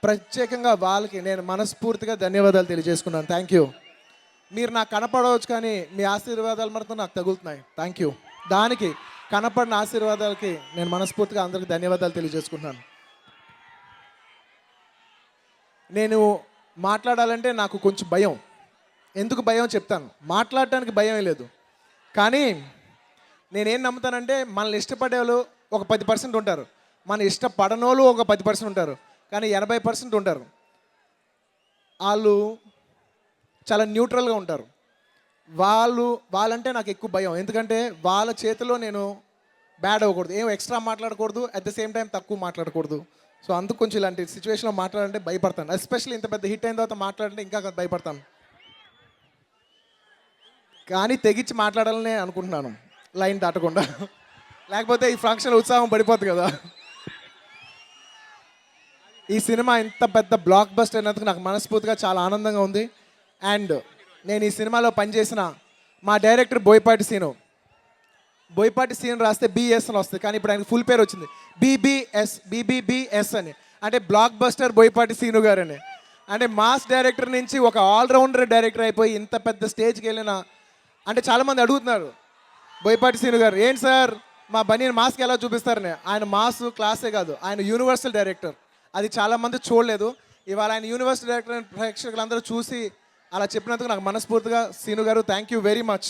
ప్రత్యేకంగా వాళ్ళకి నేను మనస్ఫూర్తిగా ధన్యవాదాలు తెలియజేసుకున్నాను. Thank you. మీరు నాకు కనపడవచ్చు కానీ మీ ఆశీర్వాదాలు మాత్రం నాకు తగులుతున్నాయి. Thank you. దానికి కనపడిన ఆశీర్వాదాలకి నేను మనస్ఫూర్తిగా అందరికీ ధన్యవాదాలు తెలియజేసుకుంటున్నాను. నేను మాట్లాడాలంటే నాకు కొంచెం భయం. ఎందుకు భయం చెప్తాను. మాట్లాడటానికి భయం లేదు, కానీ నేనేం నమ్ముతానంటే మనల్ని ఇష్టపడే వాళ్ళు ఒక 10% ఉంటారు, మన ఇష్టపడనోళ్ళు ఒక 10% ఉంటారు, కానీ 80% ఉంటారు వాళ్ళు చాలా న్యూట్రల్గా ఉంటారు. వాళ్ళంటే నాకు ఎక్కువ భయం. ఎందుకంటే వాళ్ళ చేతిలో నేను బ్యాడ్ అవ్వకూడదు, ఏం ఎక్స్ట్రా మాట్లాడకూడదు, అట్ ద సేమ్ టైం తక్కువ మాట్లాడకూడదు. సో అందుకు కొంచెం ఇలాంటి సిచ్యువేషన్లో మాట్లాడాలంటే భయపడతాను. ఎస్పెషల్లీ ఇంత పెద్ద హిట్ అయిన తర్వాత మాట్లాడాలంటే ఇంకా భయపడతాను. కానీ తెగించి మాట్లాడాలనే అనుకుంటున్నాను, లైన్ దాటకుండా. లేకపోతే ఈ ఫంక్షన్ ఉత్సాహం పడిపోతుంది కదా. ఈ సినిమా ఇంత పెద్ద బ్లాక్ బస్టర్ అయినందుకు నాకు మనస్ఫూర్తిగా చాలా ఆనందంగా ఉంది. అండ్ నేను ఈ సినిమాలో పనిచేసిన మా డైరెక్టర్ బోయపాటి సీను రాస్తే బిఎస్ అని వస్తుంది, కానీ ఇప్పుడు ఆయనకు ఫుల్ పేరు వచ్చింది బీబీబీఎస్ అని, అంటే బ్లాక్ బస్టర్ బోయపాటి సీను గారు అని. అంటే మాస్ డైరెక్టర్ నుంచి ఒక ఆల్రౌండర్ డైరెక్టర్ అయిపోయి ఇంత పెద్ద స్టేజ్కి వెళ్ళిన, అంటే చాలామంది అడుగుతున్నారు బోయపాటి సీను గారు ఏంటి సార్ మా బన్నీని మాస్కి ఎలా చూపిస్తారని. ఆయన మాస్ క్లాసే కాదు, ఆయన యూనివర్సల్ డైరెక్టర్. అది చాలామంది చూడలేదు. ఇవాళ ఆయన యూనివర్సల్ డైరెక్టర్ ప్రేక్షకులందరూ చూసి అలా చెప్పినందుకు నాకు మనస్ఫూర్తిగా సీను గారు థ్యాంక్ యూ వెరీ మచ్.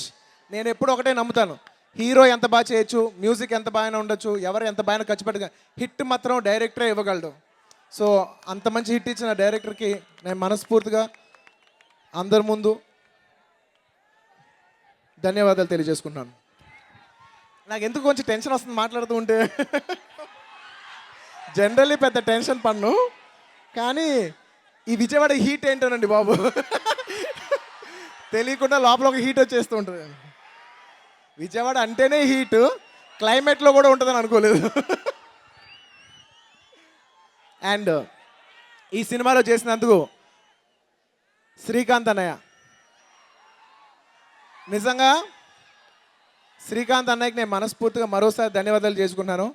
నేను ఎప్పుడు ఒకటే నమ్ముతాను, హీరో ఎంత బాగా చేయొచ్చు, మ్యూజిక్ ఎంత బాగా ఉండొచ్చు, ఎవరు ఎంత బాగా ఖర్చు పెట్టగా హిట్ మాత్రం డైరెక్టరే ఇవ్వగలడు. సో అంత మంచి హిట్ ఇచ్చిన డైరెక్టర్కి నేను మనస్ఫూర్తిగా అందరి ముందు ధన్యవాదాలు తెలియజేసుకుంటున్నాను. నాకు ఎందుకు కొంచెం టెన్షన్ వస్తుంది మాట్లాడుతూ ఉంటే. జనరల్లీ పెద్ద టెన్షన్ పన్ను, కానీ ఈ విజయవాడ హీట్ ఏంటోనండి బాబు, తెలియకుండా లోపల ఒక హీట్ వచ్చేస్తూ ఉంటుంది. విజయవాడ అంటేనే హీటు, క్లైమేట్లో కూడా ఉంటుందని అనుకోలేదు. అండ్ ఈ సినిమాలో చేసినందుకు శ్రీకాంత్ అన్నయ్య, నిజంగా శ్రీకాంత్ అన్నయ్యకి నేను మనస్ఫూర్తిగా మరోసారి ధన్యవాదాలు చేసుకుంటున్నాను.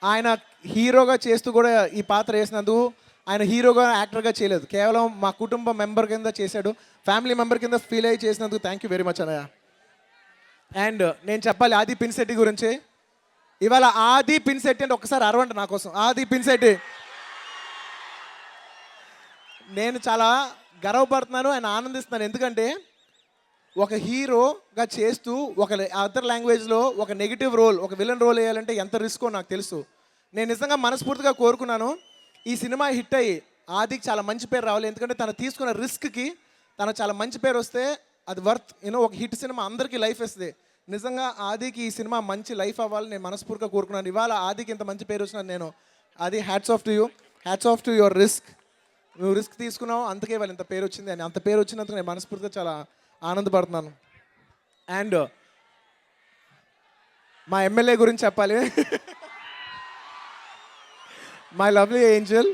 ఆయన హీరోగా చేస్తూ కూడా ఈ పాత్ర వేసినందుకు, ఆయన హీరోగా యాక్టర్గా చేయలేదు, కేవలం మా కుటుంబ మెంబర్ కింద చేశాడు, ఫ్యామిలీ మెంబర్ కింద ఫీల్ అయ్యి చేసినందుకు థ్యాంక్ యూ వెరీ మచ్ అన్నయ్య. అండ్ నేను చెప్పాలి ఆది పినిశెట్టి గురించి. ఇవాళ ఆది పినిశెట్టి అంటే ఒకసారి అరవండి నా కోసం. ఆది పినిశెట్టి నేను చాలా గర్వపడుతున్నాను అండ్ ఆనందిస్తున్నాను. ఎందుకంటే ఒక హీరోగా చేస్తూ ఒక అదర్ లాంగ్వేజ్లో ఒక నెగిటివ్ రోల్, ఒక విలన్ రోల్ వేయాలంటే ఎంత రిస్కో నాకు తెలుసు. నేను నిజంగా మనస్ఫూర్తిగా కోరుకున్నాను ఈ సినిమా హిట్ అయ్యి ఆదికి చాలా మంచి పేరు రావాలి. ఎందుకంటే తను తీసుకున్న రిస్క్కి తను చాలా మంచి పేరు వస్తే అది వర్త్ ఒక హిట్ సినిమా అందరికీ లైఫ్ ఇస్తుంది. నిజంగా ఆదికి ఈ సినిమా మంచి లైఫ్ అవ్వాలని నేను మనస్ఫూర్తిగా కోరుకున్నాను. ఇవాళ ఆదికి ఇంత మంచి పేరు వచ్చినా నేను అది hats off to you, hats off to your risk. నువ్వు రిస్క్ తీసుకున్నావు అందుకే వాళ్ళు ఇంత పేరు వచ్చింది అని. అంత పేరు వచ్చినందుకు నేను మనస్ఫూర్తిగా చాలా ఆనందపడుతున్నాను. అండ్ మా ఎమ్మెల్యే గురించి చెప్పాలి. My lovely Angel.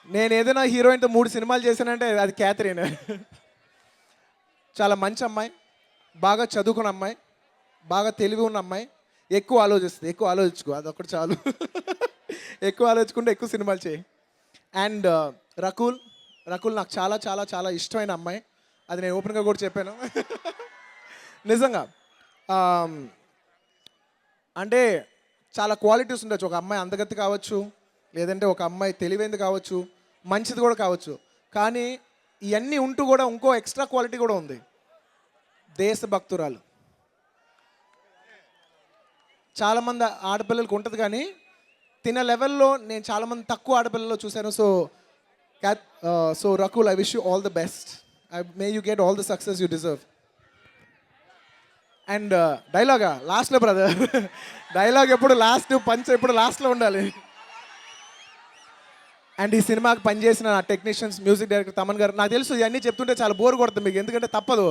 నేను ఏదైనా హీరోయిన్తో 3 సినిమాలు చేశానంటే అది క్యాథరిన్. చాలా మంచి అమ్మాయి, బాగా చదువుకున్న అమ్మాయి, బాగా తెలివి ఉన్న అమ్మాయి, ఎక్కువ ఆలోచిస్తుంది. ఎక్కువ ఆలోచించుకో, అదొకటి చాలు. ఎక్కువ ఆలోచించుకుంటే ఎక్కువ సినిమాలు చేయి. అండ్ రకుల్ నాకు చాలా చాలా చాలా ఇష్టమైన అమ్మాయి. అది నేను ఓపెన్గా కూడా చెప్పాను. నిజంగా అంటే చాలా క్వాలిటీస్ ఉండొచ్చు. ఒక అమ్మాయి అందగత్తి కావచ్చు, లేదంటే ఒక అమ్మాయి తెలివైంది కావచ్చు, మంచిది కూడా కావచ్చు. కానీ ఇవన్నీ ఉంటూ కూడా ఇంకో ఎక్స్ట్రా క్వాలిటీ కూడా ఉంది, దేశభక్తురాలు. చాలామంది ఆడపిల్లలకు ఉంటుంది కానీ తిన లెవెల్లో నేను చాలామంది తక్కువ ఆడపిల్లల్లో చూశాను. So Rakul, I wish you all the best. May you get all the success you deserve. And డైలాగా లాస్ట్లో బ్రదర్, డైలాగ్ ఎప్పుడు లాస్ట్, పంచ్ ఎప్పుడు లాస్ట్లో ఉండాలి. అండ్ ఈ సినిమాకి పనిచేసిన నా టెక్నీషియన్స్, మ్యూజిక్ డైరెక్టర్ తమన్ గారు, నాకు తెలుసు ఇవన్నీ చెప్తుంటే చాలా బోర్ కొడుతుంది మీకు, ఎందుకంటే తప్పదు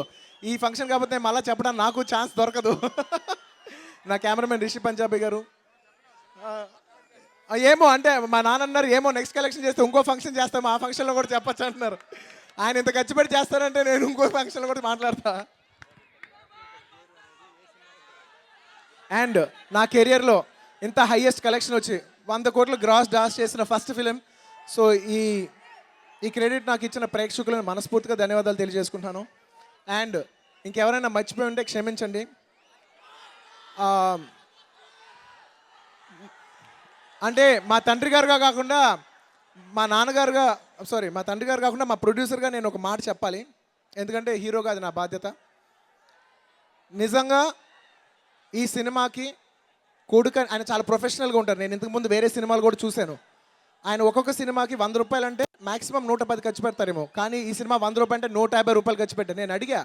ఈ ఫంక్షన్ కాకపోతే మళ్ళీ చెప్పడానికి నాకు ఛాన్స్ దొరకదు. నా కెమెరామెన్ రిషి పంజాబీ గారు, ఏమో అంటే మా నాన్న అన్నారు ఏమో నెక్స్ట్ కలెక్షన్ చేస్తే ఇంకో ఫంక్షన్ చేస్తాము, ఆ ఫంక్షన్లో కూడా చెప్పచ్చు అంటున్నారు. ఆయన ఇంత ఖర్చు పెట్టి చేస్తారంటే నేను ఇంకో ఫంక్షన్లో కూడా మాట్లాడతా. అండ్ నా కెరియర్లో ఇంత హైయెస్ట్ కలెక్షన్ వచ్చి 100 కోట్లు గ్రాస్ డాస్ చేసిన ఫస్ట్ ఫిలిం. సో ఈ క్రెడిట్ నాకు ఇచ్చిన ప్రేక్షకులను మనస్ఫూర్తిగా ధన్యవాదాలు తెలియజేసుకుంటాను. అండ్ ఇంకెవరైనా మర్చిపోయి ఉంటే క్షమించండి. అంటే మా తండ్రి గారుగా కాకుండా మా నాన్నగారుగా, మా తండ్రి గారు కాకుండా మా ప్రొడ్యూసర్గా నేను ఒక మాట చెప్పాలి, ఎందుకంటే హీరోగా అది నా బాధ్యత. నిజంగా ఈ సినిమాకి కొడుకు ఆయన చాలా ప్రొఫెషనల్గా ఉంటారు. నేను ఇంతకుముందు వేరే సినిమాలు కూడా చూశాను. ఆయన ఒక్కొక్క సినిమాకి 100 రూపాయలు అంటే మాక్సిమం 110 ఖర్చు పెడతారేమో, కానీ ఈ సినిమా 100 రూపాయలు అంటే 150 రూపాయలు ఖర్చు పెట్టాను. నేను అడిగా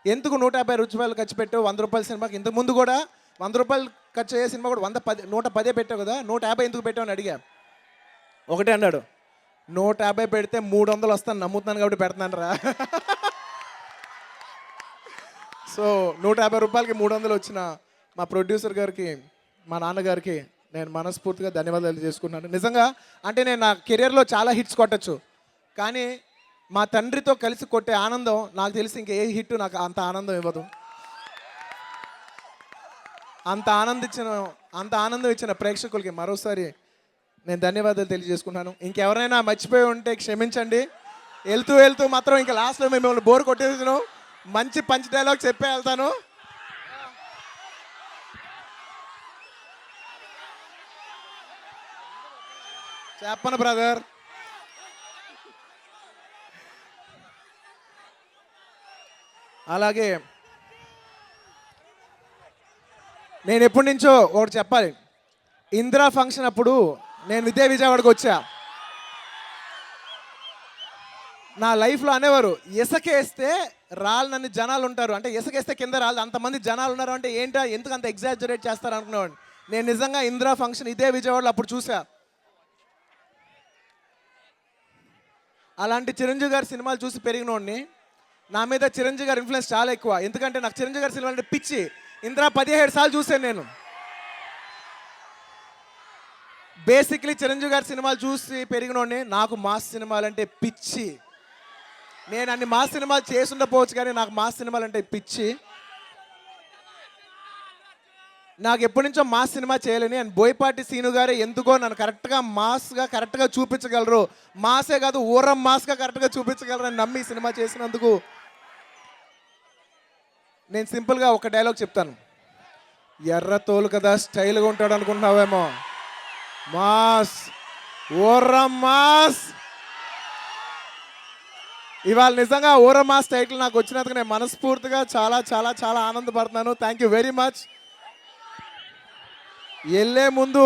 ఎందుకు 150 రూపాయలు ఖర్చు పెట్టావు 100 రూపాయల సినిమాకి, ఇంతకుముందు కూడా 100 రూపాయలు ఖర్చు అయ్యే సినిమా కూడా 110 పెట్టావు కదా, 150 ఎందుకు పెట్టావు అని అడిగా. ఒకటే అన్నాడు, 150 పెడితే 300 వస్తాను నమ్ముతున్నాను కాబట్టి పెడుతున్నాను రా. సో 150 రూపాయలకి 300 వచ్చిన మా ప్రొడ్యూసర్ గారికి, మా నాన్నగారికి నేను మనస్ఫూర్తిగా ధన్యవాదాలు చేసుకున్నాను. నిజంగా అంటే నేను నా కెరియర్లో చాలా హిట్స్ కొట్టచ్చు, కానీ మా తండ్రితో కలిసి కొట్టే ఆనందం నాకు తెలిసి ఇంకా ఏ హిట్ నాకు అంత ఆనందం ఇవ్వదు. అంత ఆనందం ఇచ్చిన ప్రేక్షకులకి మరోసారి నేను ధన్యవాదాలు తెలియజేసుకున్నాను. ఇంకెవరైనా మర్చిపోయి ఉంటే క్షమించండి. వెళ్తూ మాత్రం ఇంకా లాస్ట్లో మిమ్మల్ని బోర్ కొట్టేసాను, మంచి పంచ్ డైలాగ్ చెప్పే వెళ్తాను. చెప్పను బ్రదర్. అలాగే నేను ఎప్పటి నుంచో ఒకటి చెప్పాలి. ఇందిరా ఫంక్షన్ అప్పుడు నేను విజయవాడకు వచ్చా. నా లైఫ్లో అనేవారు ఇసుకేస్తే రాళ్ళని జనాలు ఉంటారు, అంటే ఇసుకేస్తే కింద రాళ్ళు, అంతమంది జనాలు ఉన్నారు అంటే ఏంటో, ఎందుకు అంత ఎగ్జాజరేట్ చేస్తారు అనుకునేవాడిని. నేను నిజంగా ఇందిరా ఫంక్షన్ ఇదే విజయవాడలో అప్పుడు చూసా. అలాంటి చిరంజీవి గారి సినిమాలు చూసి పెరిగినోడిని. నా మీద చిరంజీవి గారి ఇన్ఫ్లుయెన్స్ చాలా ఎక్కువ, ఎందుకంటే నాకు చిరంజీవి గారి సినిమాలు అంటే పిచ్చి. ఇందిరా 17 సార్లు చూసాను నేను. బేసిక్లీ చిరంజీవి గారి సినిమాలు చూసి పెరిగినోడిని. నాకు మాస్ సినిమాలు అంటే పిచ్చి. నేను అన్ని మాస్ సినిమాలు చేసి ఉండకపోవచ్చు, కానీ నాకు మాస్ సినిమాలు అంటే పిచ్చి. నాకు ఎప్పటి నుంచో మాస్ సినిమా చేయలేని, అండ్ బోయపాటి సీను గారే ఎందుకో నన్ను కరెక్ట్గా చూపించగలరు. మాసే కాదు ఊరం మాస్గా కరెక్ట్గా చూపించగలరు అని నమ్మి సినిమా చేసినందుకు నేను సింపుల్గా ఒక డైలాగ్ చెప్తాను. ఎర్ర తోలు కదా స్టైల్గా ఉంటాడు అనుకుంటున్నావేమో, మాస్ ఊరం మాస్. ఇవాళ నిజంగా ఊరం మాస్ టైటిల్ నాకు వచ్చినందుకు నేను మనస్ఫూర్తిగా చాలా చాలా చాలా ఆనందపడుతున్నాను. Thank you very much. వెళ్ళే ముందు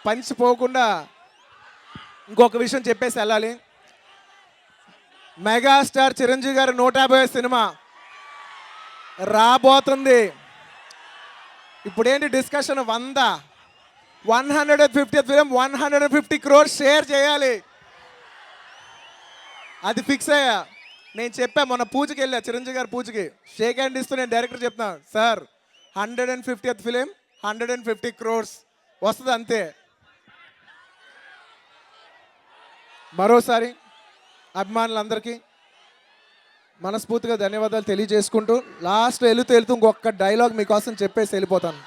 పంచిపోకుండా ఇంకొక విషయం చెప్పేసి వెళ్ళాలి. మెగాస్టార్ చిరంజీవి గారి 150 సినిమా రాబోతుంది. ఇప్పుడేంటి discussion, 150th film 150 crores share చేయాలి, అది ఫిక్స్ అయ్యా. నేను చెప్పా మొన్న పూజకి వెళ్ళా, చిరంజీవి గారి పూజకి షేక్ హ్యాండ్ ఇస్తూ నేను డైరెక్టర్ చెప్తున్నాను, సార్ 150th ఫిలిం 150 crores వస్తుంది అంతే. మరోసారి అభిమానులందరికీ మనస్ఫూర్తిగా ధన్యవాదాలు తెలియజేసుకుంటూ లాస్ట్ వెళుతూ ఇంకొక డైలాగ్ మీకోసం చెప్పేసి వెళ్ళిపోతాను.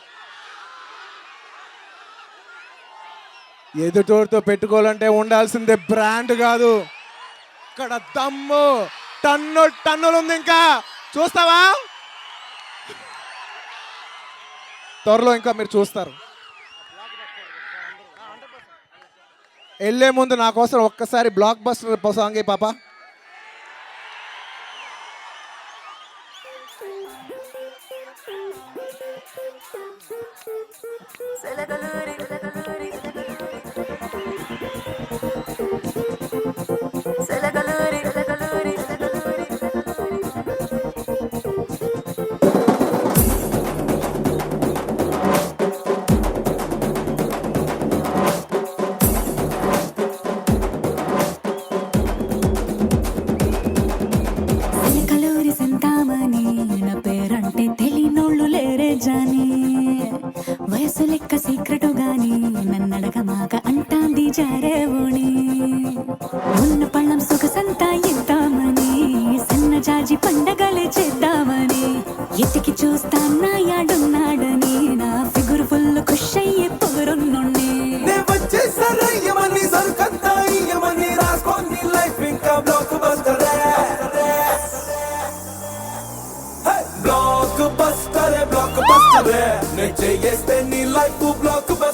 ఎదుటోడితో పెట్టుకోవాలంటే ఉండాల్సిందే బ్రాండ్ కాదు, ఇక్కడ దమ్ము టన్నులు ఉంది. ఇంకా చూస్తావా, త్వరలో ఇంకా మీరు చూస్తారు. వెళ్ళే ముందు నా కోసం ఒక్కసారి బ్లాక్ బస్టర్ సాంగ్ పాప. Selaguluri, selaguluri, selaguluri. మనసు లెక్క సీక్రెట్ గాని నన్నడగ మాక అంటాంది జారేవోణి ఉన్న పళ్ళం సొగసంతా ఇద్దామని సన్న జాజి పండగలే చేద్దామని ఎతికి చూస్తాన్నా యాడున్నాడని నా ఫిగురు ఫుల్ ఖుష్ అయ్యే పొగరున్నుండి బ్లాక్ బస్టర్ నే చేస్తే నీ లైఫ్ బ్లాక్ బస్టర్